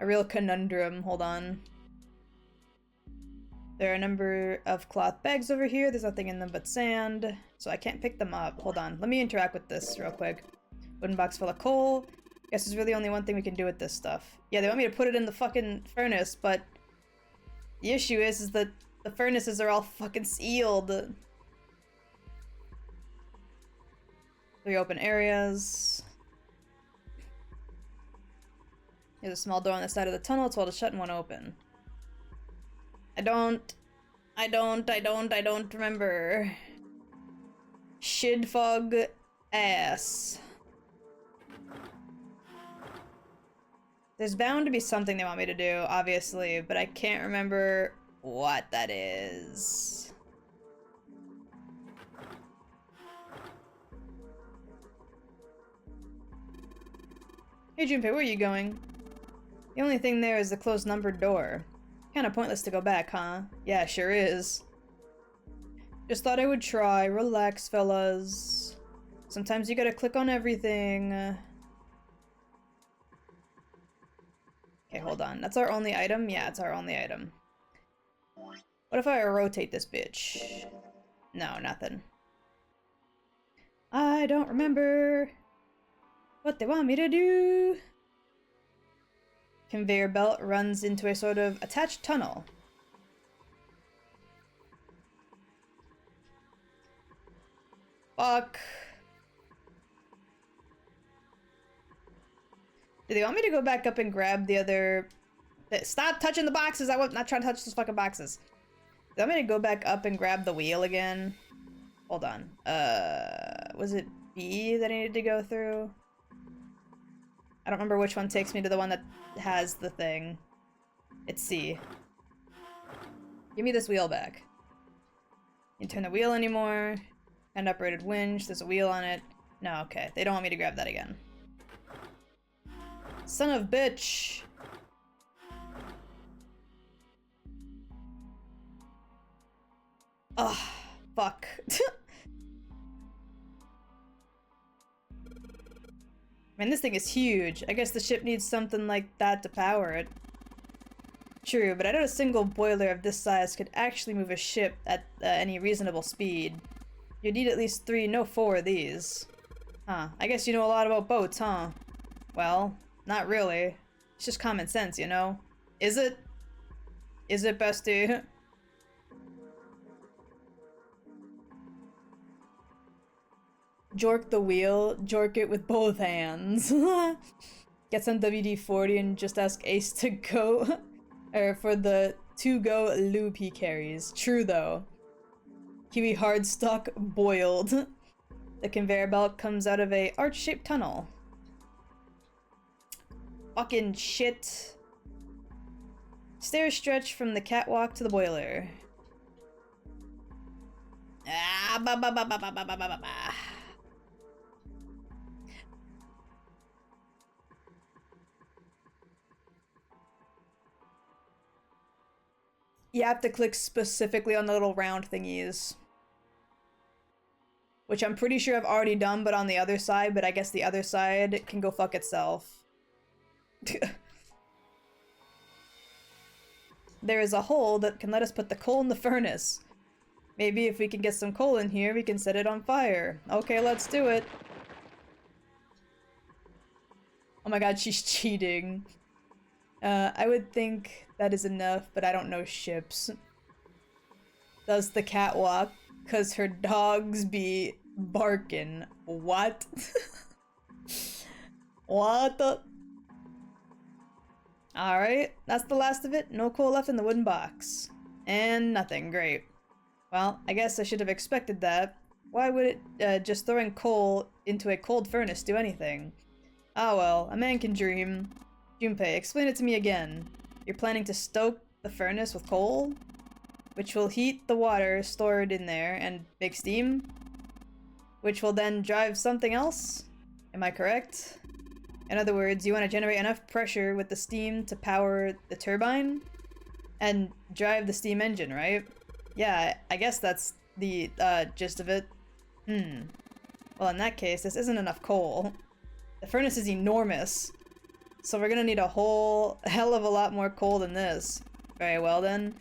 A real conundrum. Hold on. There are a number of cloth bags over here. There's nothing in them but sand, so I can't pick them up. Hold on. Let me interact with this real quick. Wooden box full of coal. Guess there's really only one thing we can do with this stuff. Yeah, they want me to put it in the fucking furnace, but the issue is that the furnaces are all fucking sealed. 3 open areas. There's a small door on the side of the tunnel. It's welded shut and one open. I don't remember. Shidfog ass. There's bound to be something they want me to do, obviously, but I can't remember what that is. Hey Junpei, where are you going? The only thing there is the closed numbered door. Kinda pointless to go back, huh? Yeah, sure is. Just thought I would try. Relax, fellas. Sometimes you gotta click on everything. Okay, hold on. That's our only item? Yeah, it's our only item. What if I rotate this bitch? No, nothing. I don't remember what they want me to do. Conveyor belt runs into a sort of attached tunnel. Fuck. Do they want me to go back up and grab the other... Stop touching the boxes! I'm not trying to touch those fucking boxes. Do they want me to go back up and grab the wheel again? Hold on. Was it B that I needed to go through? I don't remember which one takes me to the one that has the thing. It's C. Give me this wheel back. You can turn the wheel anymore. Hand operated winch. There's a wheel on it. No, okay. They don't want me to grab that again. Son of bitch! Ugh. Fuck. Man, this thing is huge. I guess the ship needs something like that to power it. True, but I doubt a single boiler of this size could actually move a ship at any reasonable speed. You'd need at least 3, no 4 of these. Huh. I guess you know a lot about boats, huh? Well, not really. It's just common sense, you know? Is it? Is it, bestie? Jork the wheel, jork it with both hands. Get some WD-40 and just ask Ace to go, or for the to-go loop he carries. True though. Kiwi hardstock boiled. The conveyor belt comes out of a arch-shaped tunnel. Fucking shit. Stairs stretch from the catwalk to the boiler. Ah, ba ba ba ba ba ba ba ba ba. You have to click specifically on the little round thingies. Which I'm pretty sure I've already done, but on the other side, but I guess the other side can go fuck itself. There is a hole that can let us put the coal in the furnace. Maybe if we can get some coal in here, we can set it on fire. Okay, let's do it. Oh my god, she's cheating. I would think that is enough, but I don't know ships. Does the cat walk? 'Cause her dogs be barking. What? What the? Alright, that's the last of it. No coal left in the wooden box. And nothing, great. Well, I guess I should have expected that. Why would it, just throwing coal into a cold furnace do anything? Ah well, a man can dream. Junpei, explain it to me again. You're planning to stoke the furnace with coal? Which will heat the water stored in there and make steam? Which will then drive something else? Am I correct? In other words, you want to generate enough pressure with the steam to power the turbine? And drive the steam engine, right? Yeah, I guess that's the gist of it. Well, in that case, this isn't enough coal. The furnace is enormous. So we're gonna need a whole hell of a lot more coal than this. Very well then.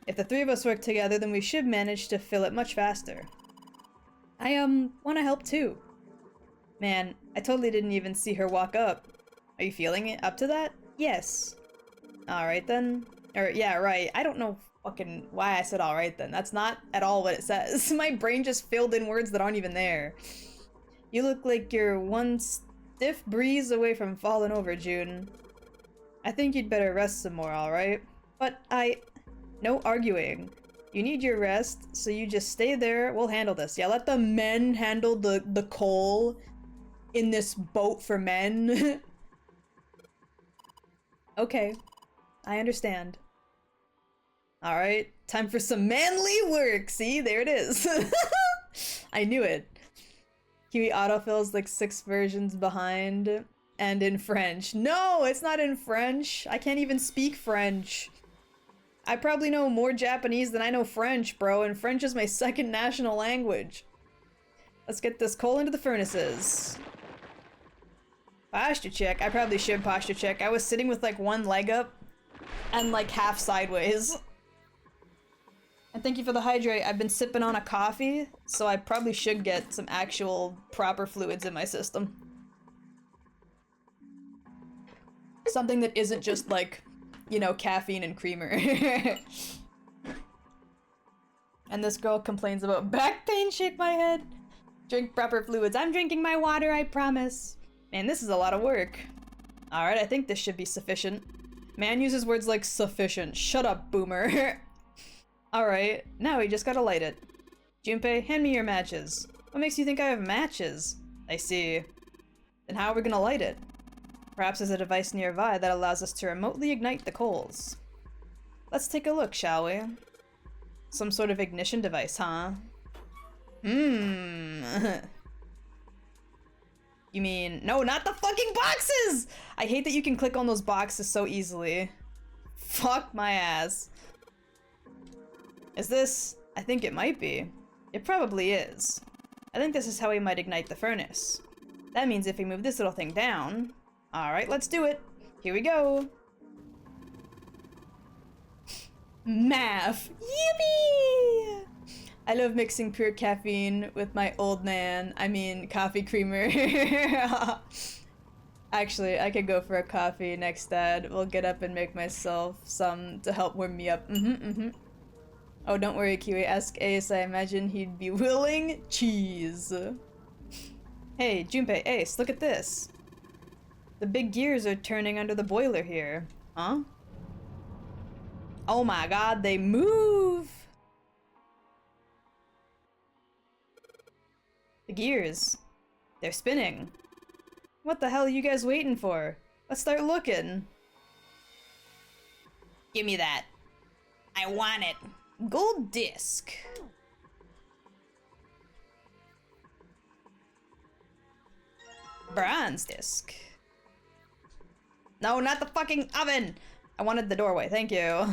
If the 3 of us work together, then we should manage to fill it much faster. I, want to help too. Man, I totally didn't even see her walk up. Are you feeling it up to that? Yes. Alright then. Or, yeah, right. I don't know fucking why I said alright then. That's not at all what it says. My brain just filled in words that aren't even there. You look like you're one stiff breeze away from falling over, June. I think you'd better rest some more, alright? But no arguing. You need your rest, so you just stay there. We'll handle this. Yeah, let the men handle the coal in this boat for men. Okay. I understand. Alright, time for some manly work! See, there it is. I knew it. Kiwi autofills like 6 versions behind, and in French. No, it's not in French! I can't even speak French. I probably know more Japanese than I know French, bro, and French is my 2nd national language. Let's get this coal into the furnaces. Posture check. I probably should posture check. I was sitting with like one leg up and like half sideways. And thank you for the hydrate. I've been sipping on a coffee, so I probably should get some actual proper fluids in my system. Something that isn't just like, you know, caffeine and creamer. And this girl complains about back pain. Shake my head. Drink proper fluids. I'm drinking my water, I promise. Man, this is a lot of work. Alright, I think this should be sufficient. Man uses words like sufficient. Shut up, boomer. Alright, now we just gotta light it. Junpei, hand me your matches. What makes you think I have matches? I see. Then how are we gonna light it? Perhaps there's a device nearby that allows us to remotely ignite the coals. Let's take a look, shall we? Some sort of ignition device, huh? You mean, no, not the fucking boxes! I hate that you can click on those boxes so easily. Fuck my ass. Is this? I think it might be. It probably is. I think this is how we might ignite the furnace. That means if we move this little thing down... Alright, let's do it. Here we go. Math. Yippee! I love mixing pure caffeine with my old nan. I mean, coffee creamer. Actually, I could go for a coffee next, Dad. We'll get up and make myself some to help warm me up. Oh, don't worry, Kiwi. Ask Ace. I imagine he'd be willing. Cheese. Hey, Junpei, Ace, look at this. The big gears are turning under the boiler here. Huh? Oh my god, they move! The gears. They're spinning. What the hell are you guys waiting for? Let's start looking. Give me that. I want it. Gold disc. Bronze disc. No, not the fucking oven! I wanted the doorway, thank you.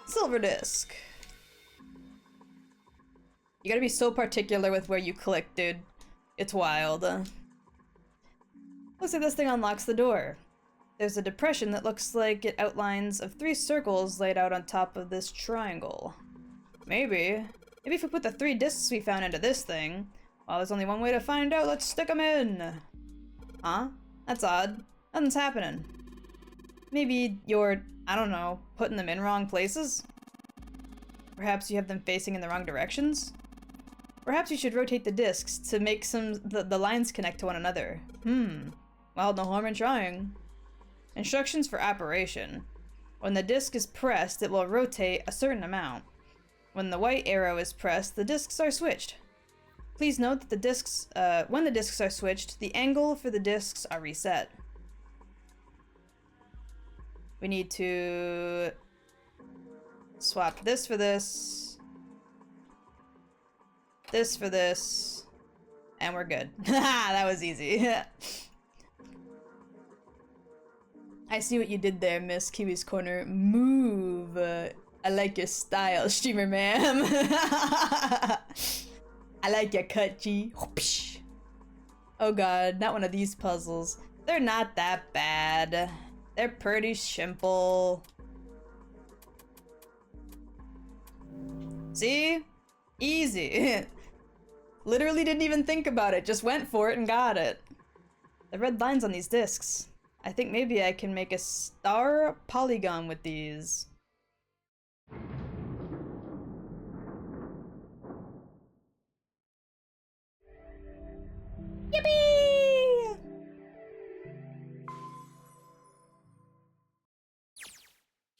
Silver disc. You gotta be so particular with where you click, dude. It's wild. Looks like this thing unlocks the door. There's a depression that looks like it outlines of 3 circles laid out on top of this triangle. Maybe if we put the 3 discs we found into this thing. Well, there's only one way to find out. Let's stick them in. Huh? That's odd. Nothing's happening. Maybe you're, I don't know, putting them in wrong places? Perhaps you have them facing in the wrong directions? Perhaps you should rotate the discs to make the lines connect to one another. Well, no harm in trying. Instructions for operation. When the disc is pressed, it will rotate a certain amount. When the white arrow is pressed, the discs are switched. Please note that the discs, when the discs are switched, the angle for the discs are reset. We need to swap this for this, this for this, and we're good. That was easy. I see what you did there, Miss Kiwi's Corner. Move. I like your style, streamer ma'am. I like your cut, G. Oh god, not one of these puzzles. They're not that bad. They're pretty simple. See? Easy. Literally didn't even think about it, just went for it and got it. The red lines on these discs. I think maybe I can make a star polygon with these. Yippee!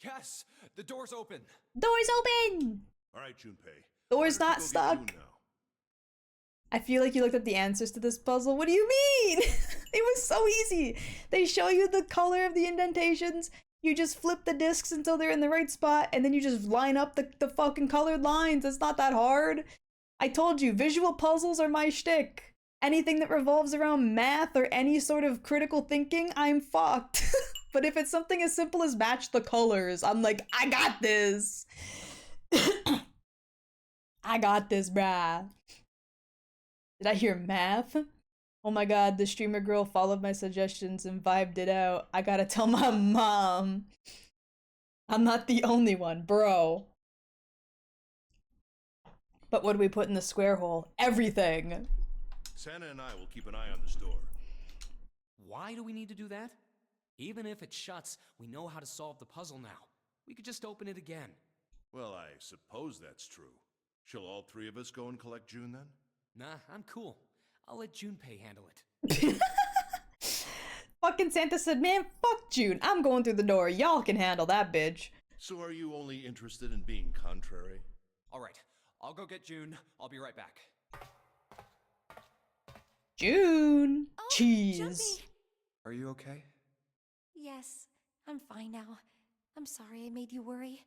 Yes! The door's open! Door's open! Alright, Junpei. Door's not Go get stuck. June now. I feel like you looked up the answers to this puzzle. What do you mean? It was so easy. They show you the color of the indentations. You just flip the discs until they're in the right spot, and then you just line up the fucking colored lines. It's not that hard. I told you, visual puzzles are my shtick. Anything that revolves around math or any sort of critical thinking, I'm fucked. But if it's something as simple as match the colors, I'm like, I got this. I got this, brah. Did I hear math? Oh my god, the streamer girl followed my suggestions and vibed it out. I gotta tell my mom. I'm not the only one, bro. But what do we put in the square hole? Everything. Santa and I will keep an eye on this door. Why do we need to do that? Even if it shuts, we know how to solve the puzzle now. We could just open it again. Well, I suppose that's true. Shall all three of us go and collect June then? Nah, I'm cool. I'll let Junpei handle it. Fucking Santa said, man, fuck June. I'm going through the door. Y'all can handle that bitch. So are you only interested in being contrary? All right, I'll go get June. I'll be right back. June. Oh, Cheese. Jumpy. Are you okay? Yes, I'm fine now. I'm sorry I made you worry.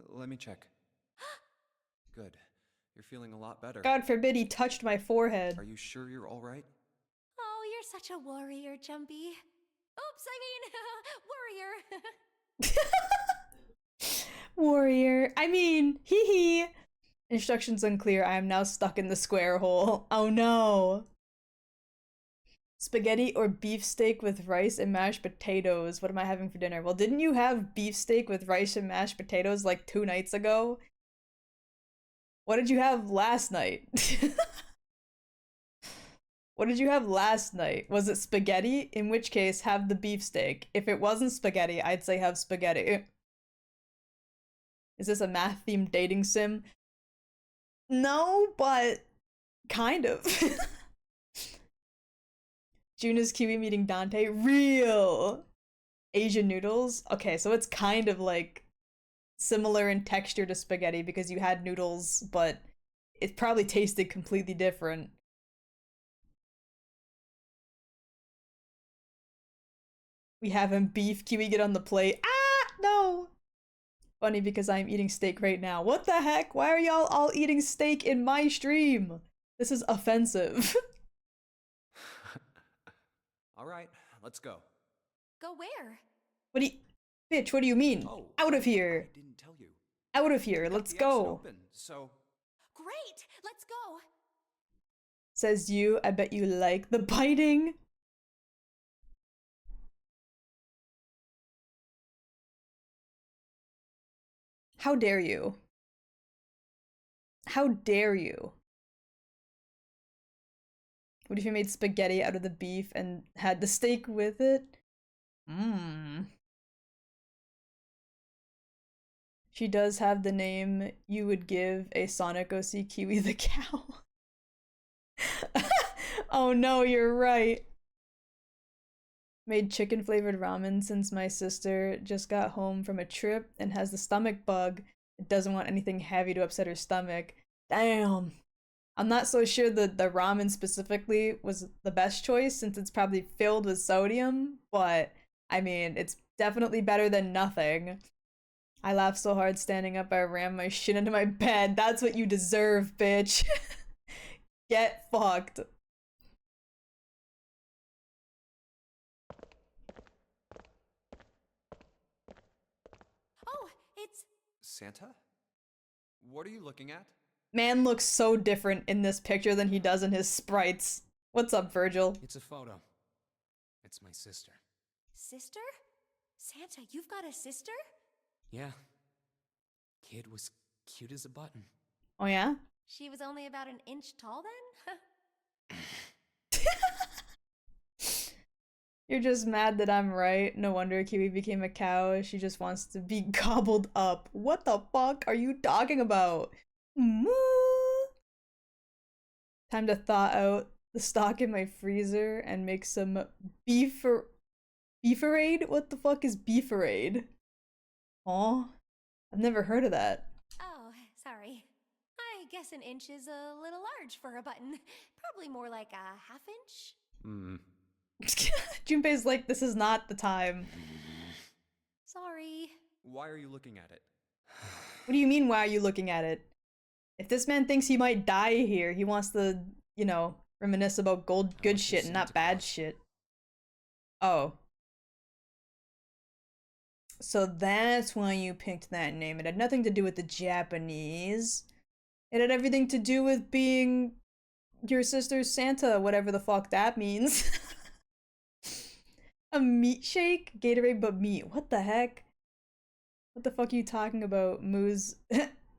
Let me check. Good. You're feeling a lot better. God forbid he touched my forehead. Are you sure you're all right? Oh, you're such a warrior, Jumpy. Oops, I mean, warrior. Warrior. I mean, hee hee. Instructions unclear. I am now stuck in the square hole. Oh no. Spaghetti or beefsteak with rice and mashed potatoes. What am I having for dinner? Well, didn't you have beefsteak with rice and mashed potatoes like 2 nights ago? What did you have last night? What did you have last night? Was it spaghetti? In which case, have the beefsteak. If it wasn't spaghetti, I'd say have spaghetti. Is this a math-themed dating sim? No, but kind of. June is Kiwi meeting Dante. Real! Asian noodles? Okay, so it's kind of like similar in texture to spaghetti because you had noodles, but it probably tasted completely different. We have him beef. Kiwi, get on the plate. Ah, no. Funny because I'm eating steak right now. What the heck? Why are y'all all eating steak in my stream? This is offensive. All right, let's go. Go where? What do you... Bitch, what do you mean? Oh, Out of here. I didn't tell you. Out of here. Got Let's the exit go. Open, so Great, let's go. Says you. I bet you like the biting. How dare you? How dare you? What if you made spaghetti out of the beef and had the steak with it? Mmm. She does have the name you would give a Sonic OC Kiwi the cow. Oh no, you're right. Made chicken flavored ramen since my sister just got home from a trip and has the stomach bug. It doesn't want anything heavy to upset her stomach. Damn. I'm not so sure that the ramen specifically was the best choice since it's probably filled with sodium, but I mean, it's definitely better than nothing. I laughed so hard standing up I rammed my shit into my bed. That's what you deserve, bitch. Get fucked. Oh, it's... Santa? What are you looking at? Man looks so different in this picture than he does in his sprites. What's up, Virgil? It's a photo. It's my sister. Sister? Santa, you've got a sister? Yeah. Kid was cute as a button. Oh yeah? She was only about an inch tall then? You're just mad that I'm right. No wonder Kiwi became a cow. She just wants to be gobbled up. What the fuck are you talking about? Moo. Time to thaw out the stock in my freezer and make some beefarade? What the fuck is beefarade? Aw, I've never heard of that. Oh, sorry. I guess an inch is a little large for a button. Probably more like a half inch. Hmm. Junpei's like, this is not the time. Sorry. Why are you looking at it? What do you mean, why are you looking at it? If this man thinks he might die here, he wants to, you know, reminisce about good shit and not bad shit. Oh. So that's why you picked that name. It had nothing to do with the Japanese. It had everything to do with being your sister's Santa, whatever the fuck that means. A meat shake? Gatorade but meat. What the heck? What the fuck are you talking about? Moo's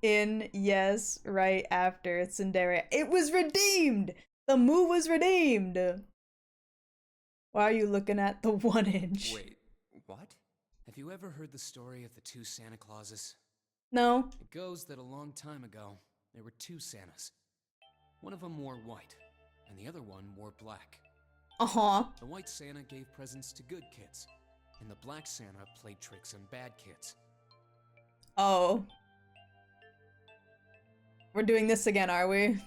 in, yes, right after Tsundere. It was redeemed! The Moo was redeemed! Why are you looking at the 1 inch? Wait, what? Have you ever heard the story of the two Santa Clauses? No. It goes that a long time ago, there were two Santas. One of them wore white, and the other one wore black. Uh-huh. The white Santa gave presents to good kids, and the black Santa played tricks on bad kids. Oh. We're doing this again, are we?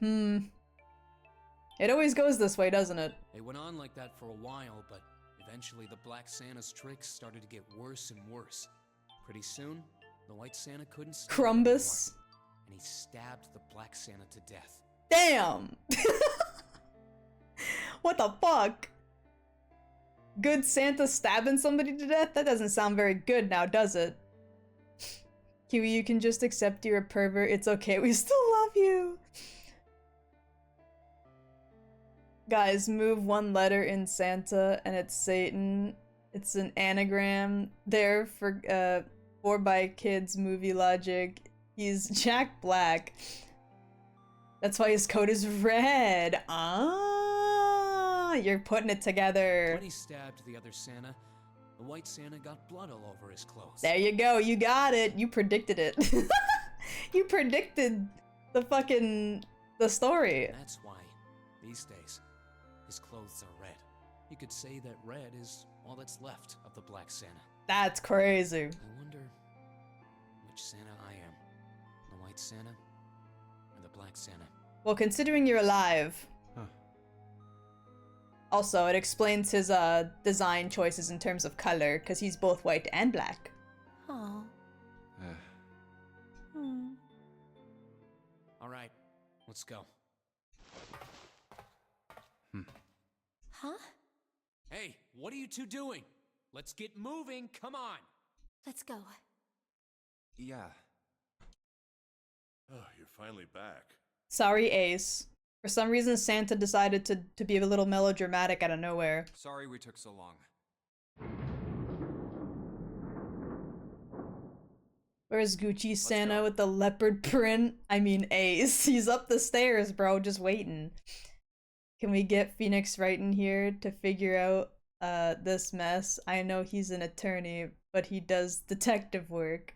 It always goes this way, doesn't it? They went on like that for a while, but eventually the black Santa's tricks started to get worse and worse. Pretty soon, the white Santa couldn't stand it Crumbus. anymore, and he stabbed the black Santa to death. Damn! What the fuck? Good Santa stabbing somebody to death? That doesn't sound very good now, does it? Kiwi, you can just accept you're a pervert. It's okay, we still love you. Guys, move one letter in Santa and it's Satan. It's an anagram there for 4 by Kids movie logic. He's Jack Black. That's why his coat is red. Ah, you're putting it together. When he stabbed the other Santa, the white Santa got blood all over his clothes. There you go, you got it. You predicted it. You predicted the story. And that's why, these days, his clothes are red. You could say that red is all that's left of the black Santa. That's crazy. I wonder which Santa I am. The white Santa or the black Santa? Well, considering you're alive. Huh. Also, it explains his design choices in terms of color, because he's both white and black. Oh. All right, let's go. Huh? Hey, what are you two doing? Let's get moving, come on! Let's go. Yeah. Oh, you're finally back. Sorry, Ace. For some reason, Santa decided to be a little melodramatic out of nowhere. Sorry we took so long. Where's Gucci Santa go. with the leopard print? I mean, Ace. He's up the stairs, bro, just waiting. Can we get Phoenix right in here to figure out this mess? I know he's an attorney, but he does detective work.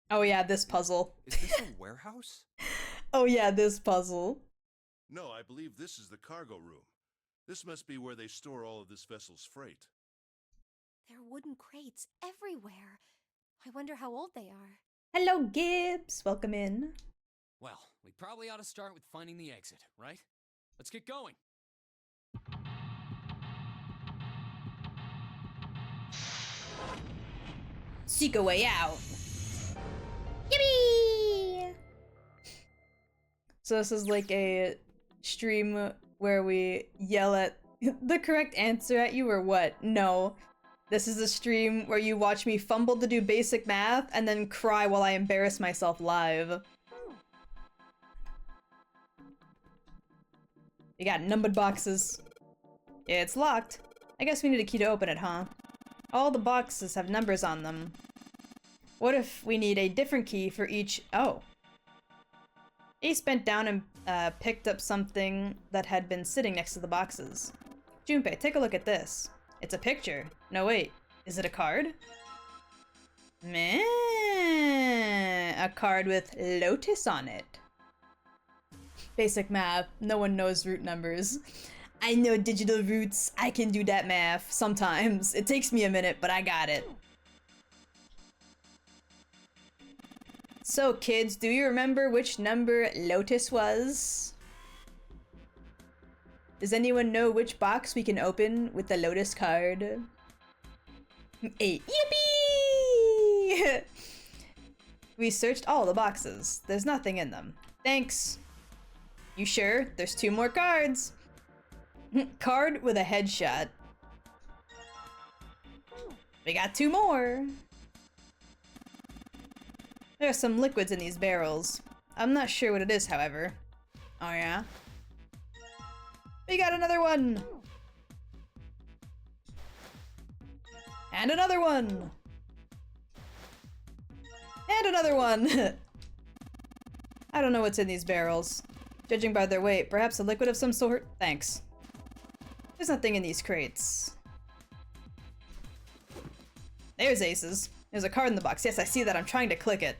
Oh yeah, this puzzle. Is this a warehouse? Oh yeah, this puzzle. No, I believe this is the cargo room. This must be where they store all of this vessel's freight. There are wooden crates everywhere. I wonder how old they are. Hello, Gibbs. Welcome in. Well, we probably ought to start with finding the exit, right? Let's get going. Seek a way out. Yippee! So this is like a stream where we yell at the correct answer at you, or what? No. This is a stream where you watch me fumble to do basic math and then cry while I embarrass myself live. We got numbered boxes. It's locked. I guess we need a key to open it, huh? All the boxes have numbers on them. What if we need a different key for each? Oh. Ace bent down and picked up something that had been sitting next to the boxes. Junpei, take a look at this. It's a picture. No, wait. Is it a card? Meh. A card with Lotus on it. Basic math. No one knows root numbers. I know digital roots. I can do that math. Sometimes. It takes me a minute, but I got it. So, kids, do you remember which number Lotus was? Does anyone know which box we can open with the Lotus card? 8. Yippee! We searched all the boxes. There's nothing in them. Thanks. You sure? There's 2 more cards. Card with a headshot. We got 2 more. There are some liquids in these barrels. I'm not sure what it is, however. Oh yeah? We got another one! And another one! And another one! I don't know what's in these barrels. Judging by their weight, perhaps a liquid of some sort? Thanks. There's nothing in these crates. There's Aces. There's a card in the box. Yes, I see that. I'm trying to click it.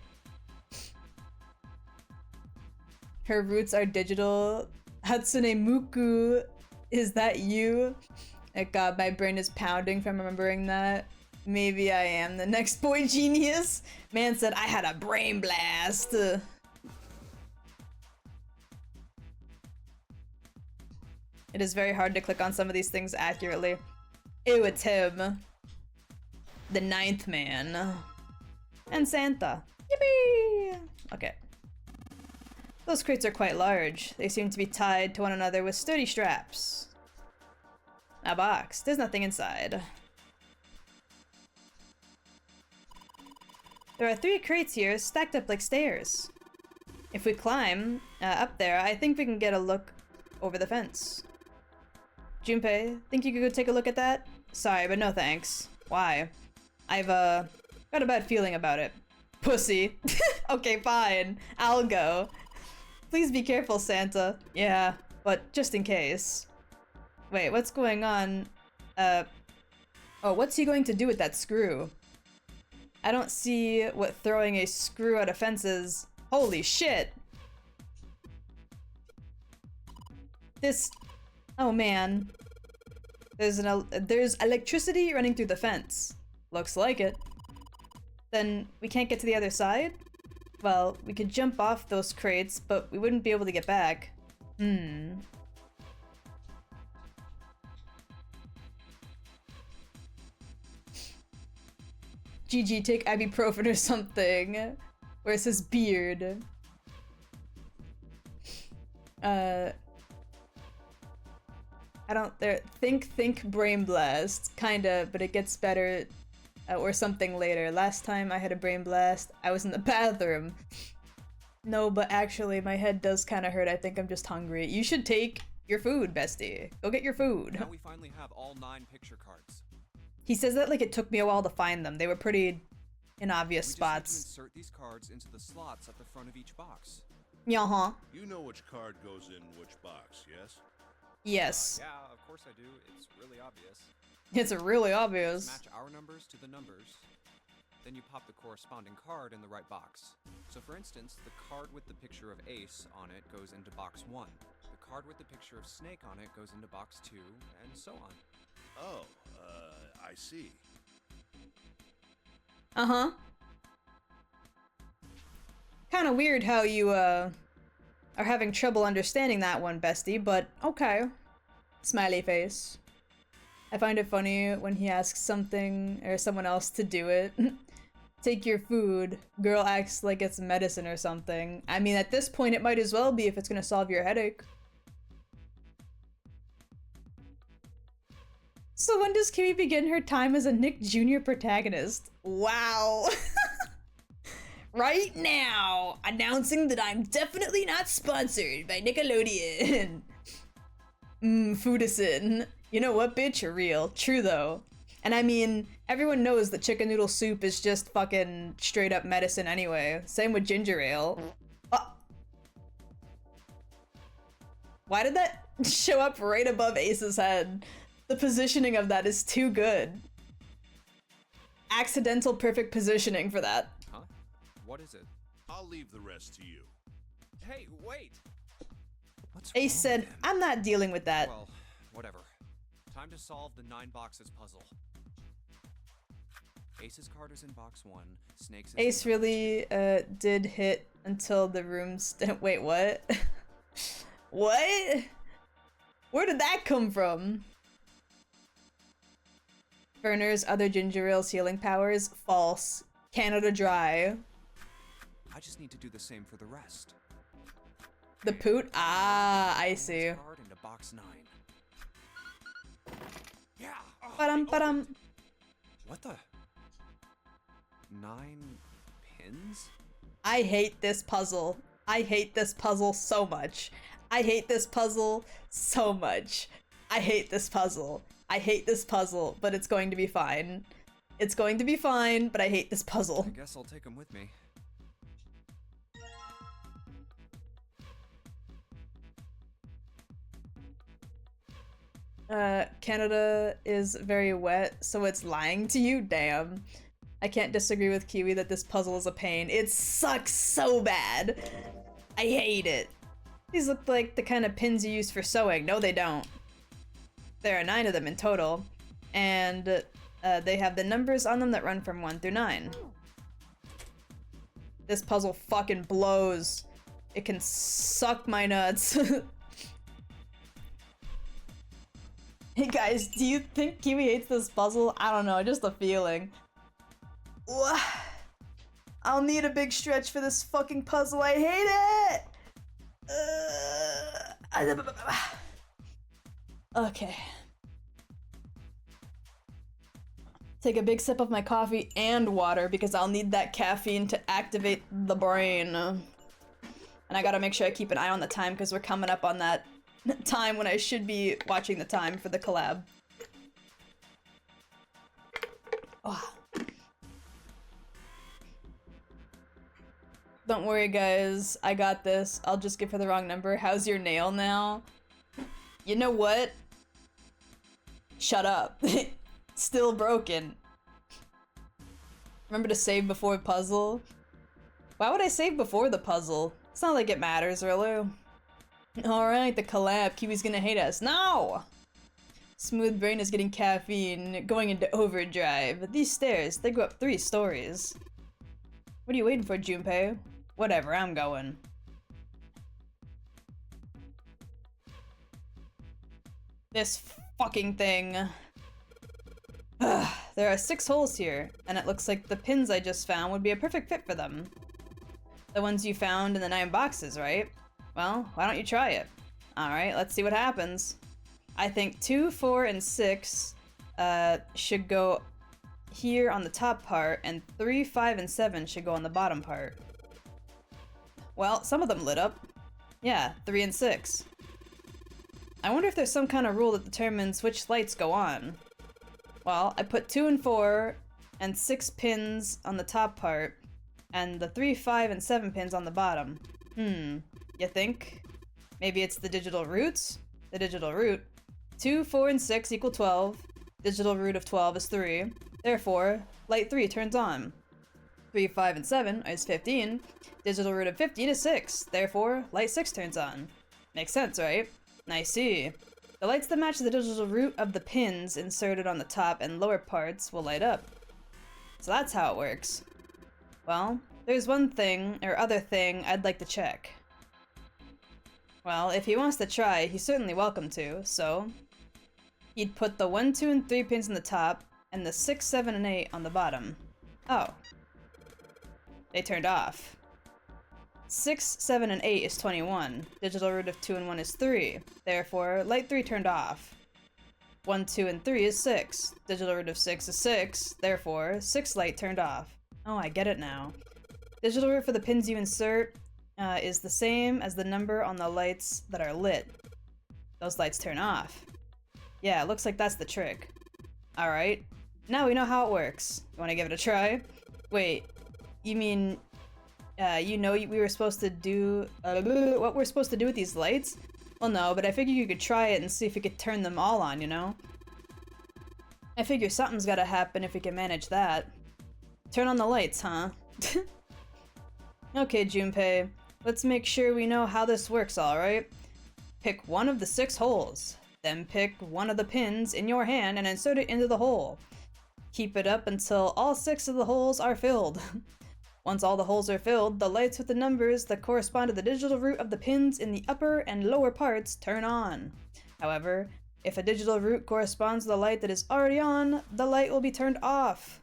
Her roots are digital. Hatsune Muku, is that you? Oh god, my brain is pounding from remembering that. Maybe I am the next boy genius. Man said I had a brain blast. It is very hard to click on some of these things accurately. Ew, it's him. The 9th man. And Santa. Yippee! Okay. Those crates are quite large. They seem to be tied to one another with sturdy straps. A box. There's nothing inside. There are 3 crates here, stacked up like stairs. If we climb up there, I think we can get a look over the fence. Junpei, think you could go take a look at that? Sorry, but no thanks. Why? I've, got a bad feeling about it. Pussy. Okay, fine. I'll go. Please be careful, Santa. Yeah, but just in case. Wait, what's going on? Oh, what's he going to do with that screw? I don't see what throwing a screw at a fence is. Holy shit! This... Oh man. There's electricity running through the fence. Looks like it. Then we can't get to the other side? Well, we could jump off those crates, but we wouldn't be able to get back. GG, take ibuprofen or something. Where's his beard? I don't think brain blast, kinda, but it gets better or something later. Last time I had a brain blast, I was in the bathroom. No, but actually my head does kind of hurt. I think I'm just hungry. You should take your food, bestie. Go get your food. Now we finally have all 9 picture cards. He says that like it took me a while to find them. They were pretty in obvious We spots. just need to insert these cards into the slots at the front of each box. Yeah-huh. You know which card goes in which box, yes? Yes. Yeah, of course I do. It's really obvious. It's really obvious. Match our numbers to the numbers. Then you pop the corresponding card in the right box. So for instance, the card with the picture of Ace on it goes into box 1. The card with the picture of Snake on it goes into box 2, and so on. Oh, I see. Uh-huh. Kind of weird how you, are having trouble understanding that one, bestie, but okay. Smiley face. I find it funny when he asks something or someone else to do it. Take your food. Girl acts like it's medicine or something. I mean, at this point, it might as well be if it's gonna solve your headache. So when does Kiwi begin her time as a Nick Jr. protagonist? Wow. Right now, announcing that I'm definitely not sponsored by Nickelodeon. Foodison. You know what, bitch? You're real. True, though. And I mean, everyone knows that chicken noodle soup is just fucking straight up medicine anyway. Same with ginger ale. Why did that show up right above Ace's head? The positioning of that is too good. Accidental perfect positioning for that. Huh? What is it? I'll leave the rest to you. Hey, wait! What's Ace wrong said, with him? I'm not dealing with that. Well, whatever. Time to solve the 9 boxes puzzle. Ace's card is in box 1. Snake's is Ace in box really did hit until the room wait, what? What? Where did that come from? Burner's other ginger ale's healing powers? False. Canada Dry. 2. I just need to do the same for the rest. The poot? Ah, I Put see. this card into box 9. Yeah. Oh, Ba-dum, they ba-dum. opened. What the? 9 pins? I hate this puzzle. I hate this puzzle so much. I hate this puzzle so much. I hate this puzzle. I hate this puzzle, but it's going to be fine. It's going to be fine, but I hate this puzzle. I guess I'll take them with me. Canada is very wet, so it's lying to you? Damn. I can't disagree with Kiwi that this puzzle is a pain. It sucks so bad. I hate it. These look like the kind of pins you use for sewing. No, they don't. There are 9 of them in total, and they have the numbers on them that run from 1 through 9. This puzzle fucking blows. It can suck my nuts. Hey guys, do you think Kiwi hates this puzzle? I don't know, just a feeling. I'll need a big stretch for this fucking puzzle. I hate it! Okay. Take a big sip of my coffee and water because I'll need that caffeine to activate the brain. And I gotta make sure I keep an eye on the time because we're coming up on that time when I should be watching the time for the collab. Oh. Don't worry guys, I got this. I'll just give her the wrong number. How's your nail now? You know what? Shut up. Still broken. Remember to save before puzzle? Why would I save before the puzzle? It's not like it matters, really. Alright, the collab. Kiwi's gonna hate us. No! Smooth brain is getting caffeine, going into overdrive. These stairs, they go up 3 stories. What are you waiting for, Junpei? Whatever, I'm going. This fucking thing. Ugh, there are 6 holes here, and it looks like the pins I just found would be a perfect fit for them. The ones you found in the 9 boxes, right? Well, why don't you try it? Alright, let's see what happens. I think 2, 4, and 6 should go here on the top part, and 3, 5, and 7 should go on the bottom part. Well, some of them lit up. Yeah, 3 and 6. I wonder if there's some kind of rule that determines which lights go on. Well, I put 2 and 4 and 6 pins on the top part, and the 3, 5, and 7 pins on the bottom. You think? Maybe it's the digital roots? The digital root. 2, 4, and 6 equal 12. Digital root of 12 is 3. Therefore, light 3 turns on. 3, 5, and 7 is 15. Digital root of 15 is 6. Therefore, light 6 turns on. Makes sense, right? I see. The lights that match the digital root of the pins inserted on the top and lower parts will light up. So that's how it works. Well, there's one thing, or other thing, I'd like to check. Well, if he wants to try, he's certainly welcome to, so... He'd put the 1, 2, and 3 pins on the top, and the 6, 7, and 8 on the bottom. Oh. They turned off. 6, 7, and 8 is 21. Digital root of 2 and 1 is 3. Therefore, light 3 turned off. 1, 2, and 3 is 6. Digital root of 6 is 6. Therefore, 6 light turned off. Oh, I get it now. Digital root for the pins you insert is the same as the number on the lights that are lit. Those lights turn off. Yeah, it looks like that's the trick. Alright, now we know how it works. You wanna give it a try? Wait, you mean, you know we were supposed to do, what we're supposed to do with these lights? Well no, but I figured you could try it and see if you could turn them all on, you know? I figure something's gotta happen if we can manage that. Turn on the lights, huh? Okay, Junpei. Let's make sure we know how this works, alright? Pick one of the 6 holes. Then pick one of the pins in your hand and insert it into the hole. Keep it up until all 6 of the holes are filled. Once all the holes are filled, the lights with the numbers that correspond to the digital root of the pins in the upper and lower parts turn on. However, if a digital root corresponds to the light that is already on, the light will be turned off.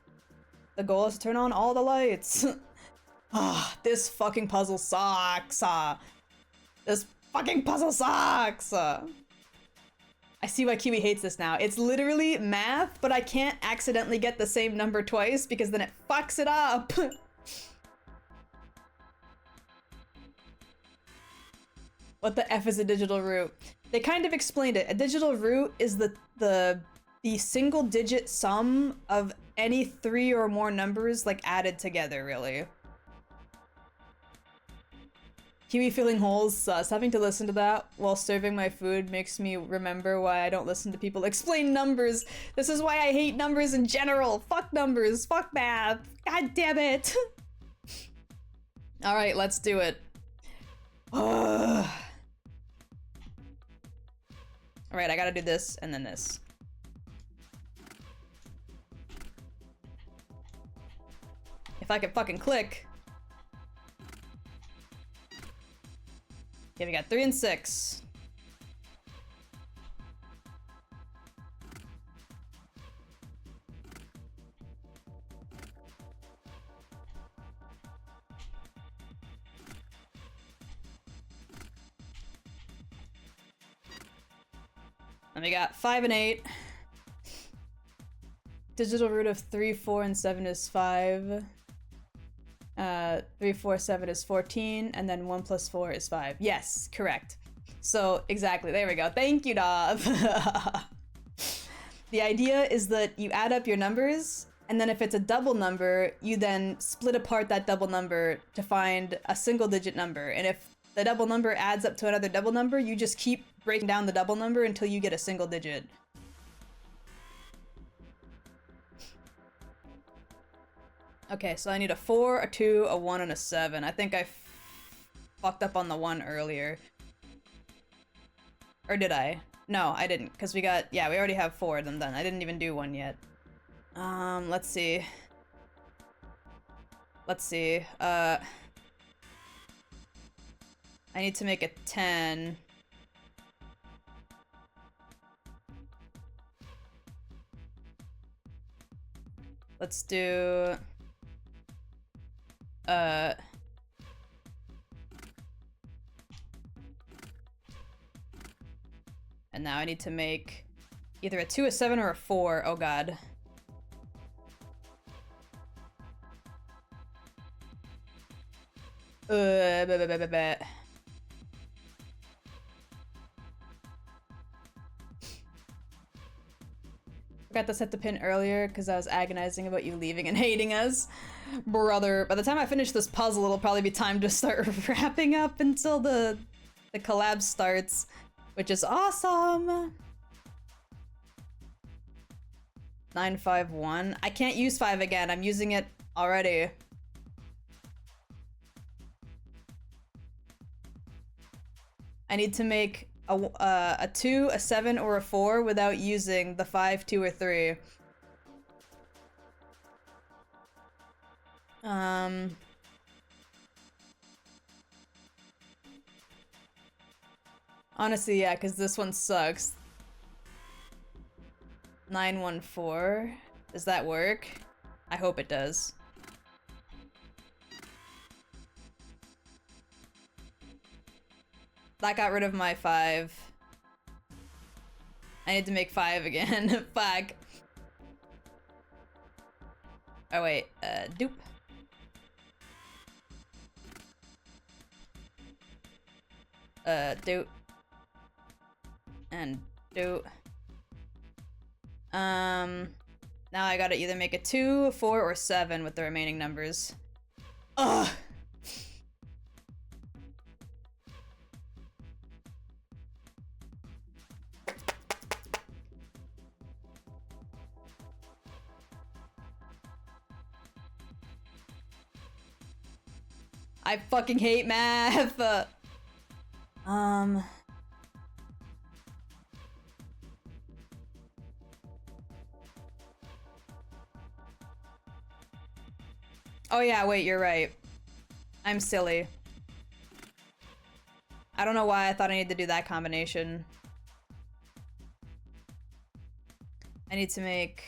The goal is to turn on all the lights. Ah, this fucking puzzle sucks. This fucking puzzle sucks. I see why Kiwi hates this now. It's literally math, but I can't accidentally get the same number twice because then it fucks it up. What the F is a digital root? They kind of explained it. A digital root is the single digit sum of any 3 or more numbers like added together, really. Kiwi filling holes sus. Having to listen to that while serving my food makes me remember why I don't listen to people explain numbers. This is why I hate numbers in general. Fuck numbers. Fuck math. God damn it. Alright, let's do it. Alright, I gotta do this and then this. If I can fucking click. Okay, we got 3 and 6. And we got 5 and 8. Digital root of 3, 4, and 7 is 5. 3, 4, 7 is 14, and then 1 plus 4 is 5. Yes, correct. So, exactly, there we go. Thank you, Dov. The idea is that you add up your numbers, and then if it's a double number, you then split apart that double number to find a single digit number. And if the double number adds up to another double number, you just keep breaking down the double number until you get a single digit. Okay, so I need a 4, a 2, a 1, and a 7. I think I fucked up on the 1 earlier. Or did I? No, I didn't, because we got... Yeah, we already have 4 of them done. I didn't even do 1 yet. Let's see. Let's see. I need to make a 10. Let's do... And now I need to make either a 2, a 7, or a 4. Oh god. Forgot to set the pin earlier because I was agonizing about you leaving and hating us. Brother, by the time I finish this puzzle, it'll probably be time to start wrapping up until the collab starts, which is awesome. 951. I can't use 5 again. I'm using it already. I need to make a 2, a 7, or a 4 without using the 5, 2, or 3. Honestly, yeah, because this one sucks. 914. Does that work? I hope it does. That got rid of my 5. I need to make 5 again. Fuck. Oh wait, doop. Doop. And doop. Now I gotta either make a 2, 4, or 7 with the remaining numbers. Ugh! I fucking hate math! Oh yeah, wait, you're right. I'm silly. I don't know why I thought I needed to do that combination. I need to make...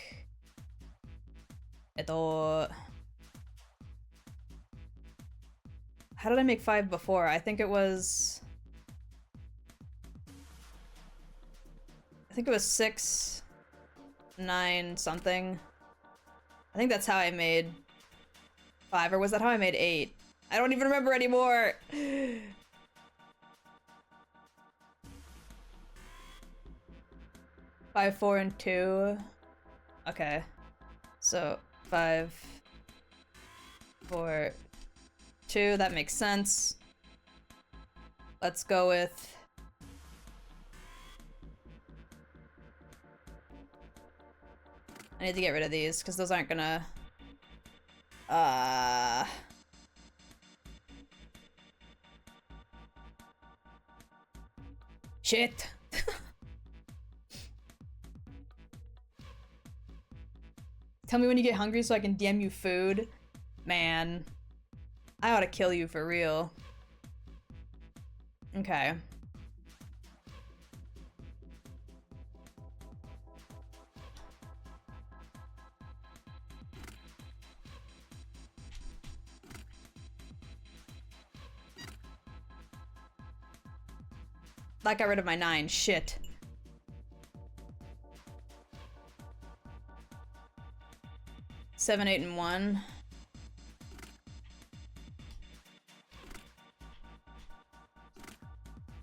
How did I make 5 before? I think it was... I think it was 6, 9 something. I think that's how I made 5, or was that how I made 8? I don't even remember anymore! 5, 4, and 2. Okay. So, 5, 4, 2, that makes sense. Let's go with... I need to get rid of these, because those aren't gonna... Shit! Tell me when you get hungry so I can DM you food. Man. I ought to kill you for real. Okay. That got rid of my 9. Shit. Seven, 8, and 1.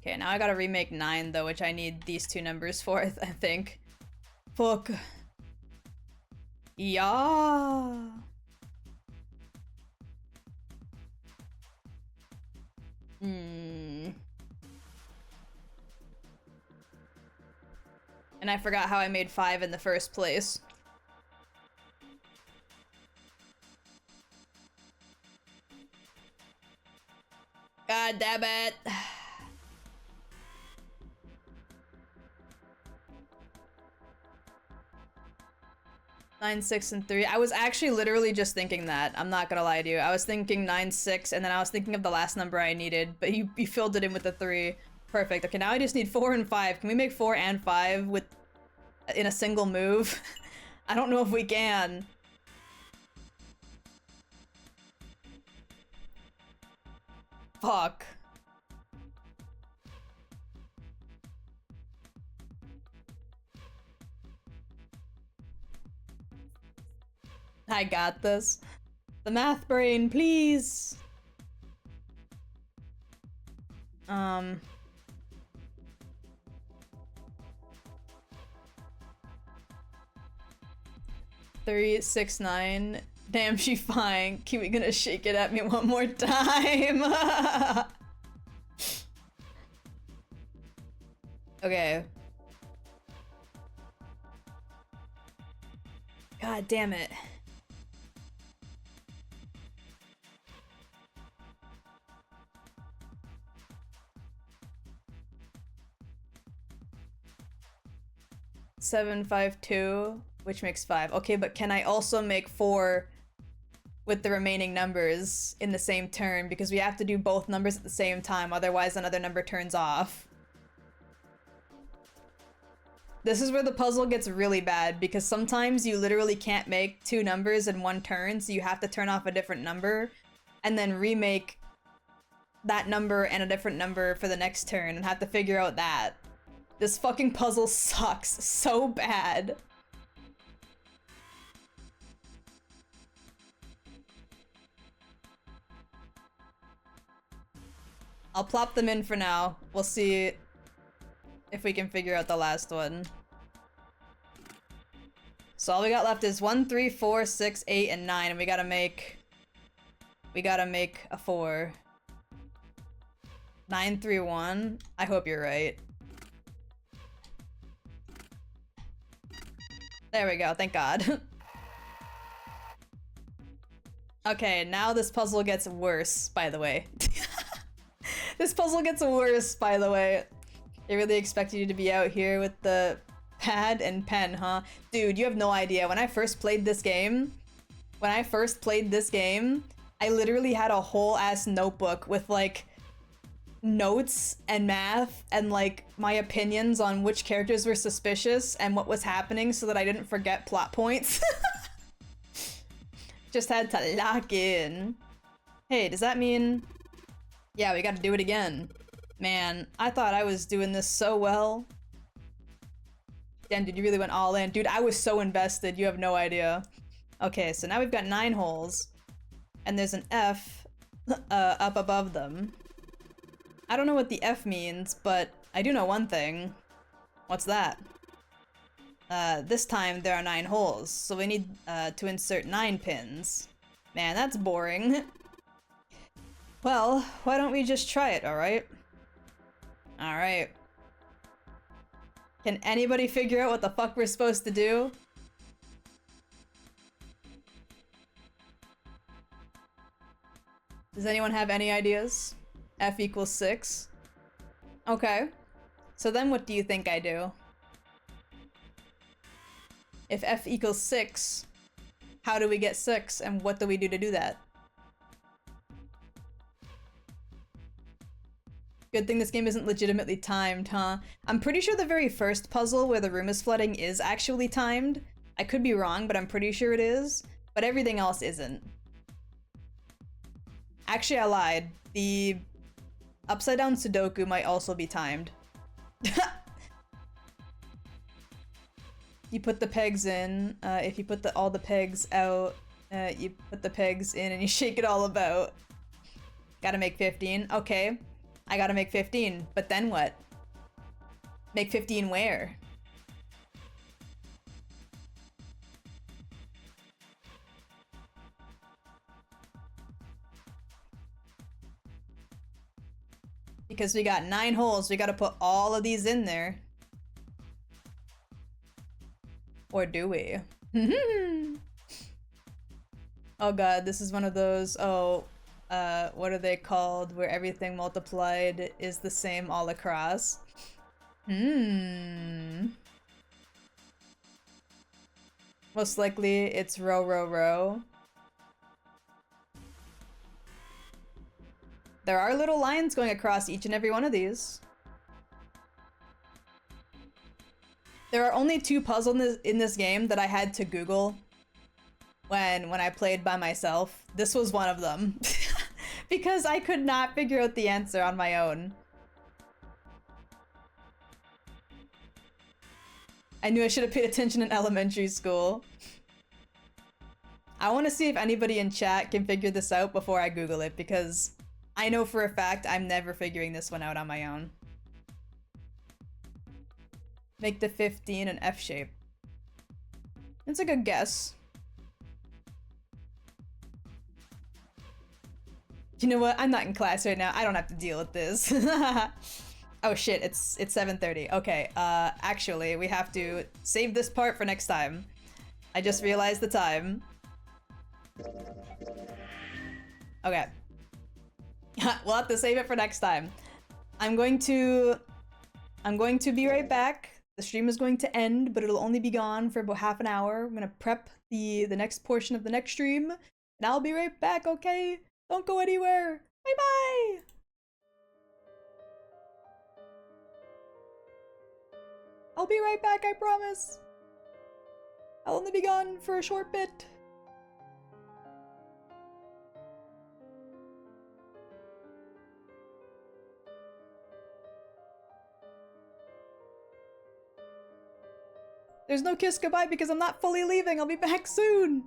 Okay, now I gotta remake 9 though, which I need these 2 numbers for, I think. Fuck. Yeah. And I forgot how I made 5 in the first place. God damn it. Nine, 6, and 3. I was actually literally just thinking that. I'm not gonna lie to you. I was thinking 9, 6, and then I was thinking of the last number I needed, but you filled it in with the 3. Perfect. Okay, now I just need 4 and 5. Can we make 4 and 5 in a single move? I don't know if we can. Fuck. I got this. The math brain, please. 3, 6, 9. Damn, she fine. Kiwi gonna shake it at me one more time. Okay. God damn it. Seven, 5, 2, which makes 5. Okay, but can I also make 4 with the remaining numbers in the same turn? Because we have to do both numbers at the same time, otherwise another number turns off. This is where the puzzle gets really bad, because sometimes you literally can't make 2 numbers in one turn, so you have to turn off a different number, and then remake that number and a different number for the next turn, and have to figure out that. This fucking puzzle sucks so bad. I'll plop them in for now. We'll see if we can figure out the last one. So all we got left is 1, 3, 4, 6, 8, and 9, and we gotta make a 4. 9, 3, 1. I hope you're right. There we go, thank God. Okay, now this puzzle gets worse, by the way. This puzzle gets worse, by the way. They really expected you to be out here with the pad and pen, huh? Dude, you have no idea. When I first played this game, I literally had a whole ass notebook with like notes and math and like my opinions on which characters were suspicious and what was happening so that I didn't forget plot points. Just had to lock in. Hey, does that mean... Yeah, we gotta do it again. Man, I thought I was doing this so well. Damn, dude, you really went all in. Dude, I was so invested, you have no idea. Okay, so now we've got 9 holes. And there's an F up above them. I don't know what the F means, but I do know one thing. What's that? This time there are 9 holes, so we need to insert 9 pins. Man, that's boring. Well, why don't we just try it, alright? Alright. Can anybody figure out what the fuck we're supposed to do? Does anyone have any ideas? F equals 6. Okay. So then what do you think I do? If F equals 6, how do we get 6, and what do we do to do that? Good thing this game isn't legitimately timed, huh? I'm pretty sure the very first puzzle where the room is flooding is actually timed. I could be wrong, but I'm pretty sure it is. But everything else isn't. Actually, I lied. The upside down Sudoku might also be timed. You put the pegs in. If you put all the pegs out, you put the pegs in and you shake it all about. Gotta make 15. Okay. I gotta make 15. But then what? Make 15 where? Because we got 9 holes, we gotta put all of these in there. Or do we? Oh god, this is one of those, what are they called? Where everything multiplied is the same all across. Most likely it's row, row, row. There are little lines going across each and every one of these. There are only 2 puzzles in this game that I had to Google when I played by myself. This was one of them. Because I could not figure out the answer on my own. I knew I should have paid attention in elementary school. I want to see if anybody in chat can figure this out before I Google it, because I know for a fact I'm never figuring this one out on my own. Make the 15 an F shape. It's a good guess. You know what? I'm not in class right now. I don't have to deal with this. Oh shit, it's 7:30. Okay, actually, we have to save this part for next time. I just realized the time. Okay. We'll have to save it for next time. I'm going to be right back. The stream is going to end, but it'll only be gone for about half an hour. I'm gonna prep the next portion of the next stream, and I'll be right back, okay? Don't go anywhere. Bye-bye! I'll be right back, I promise. I'll only be gone for a short bit. There's no kiss goodbye because I'm not fully leaving. I'll be back soon.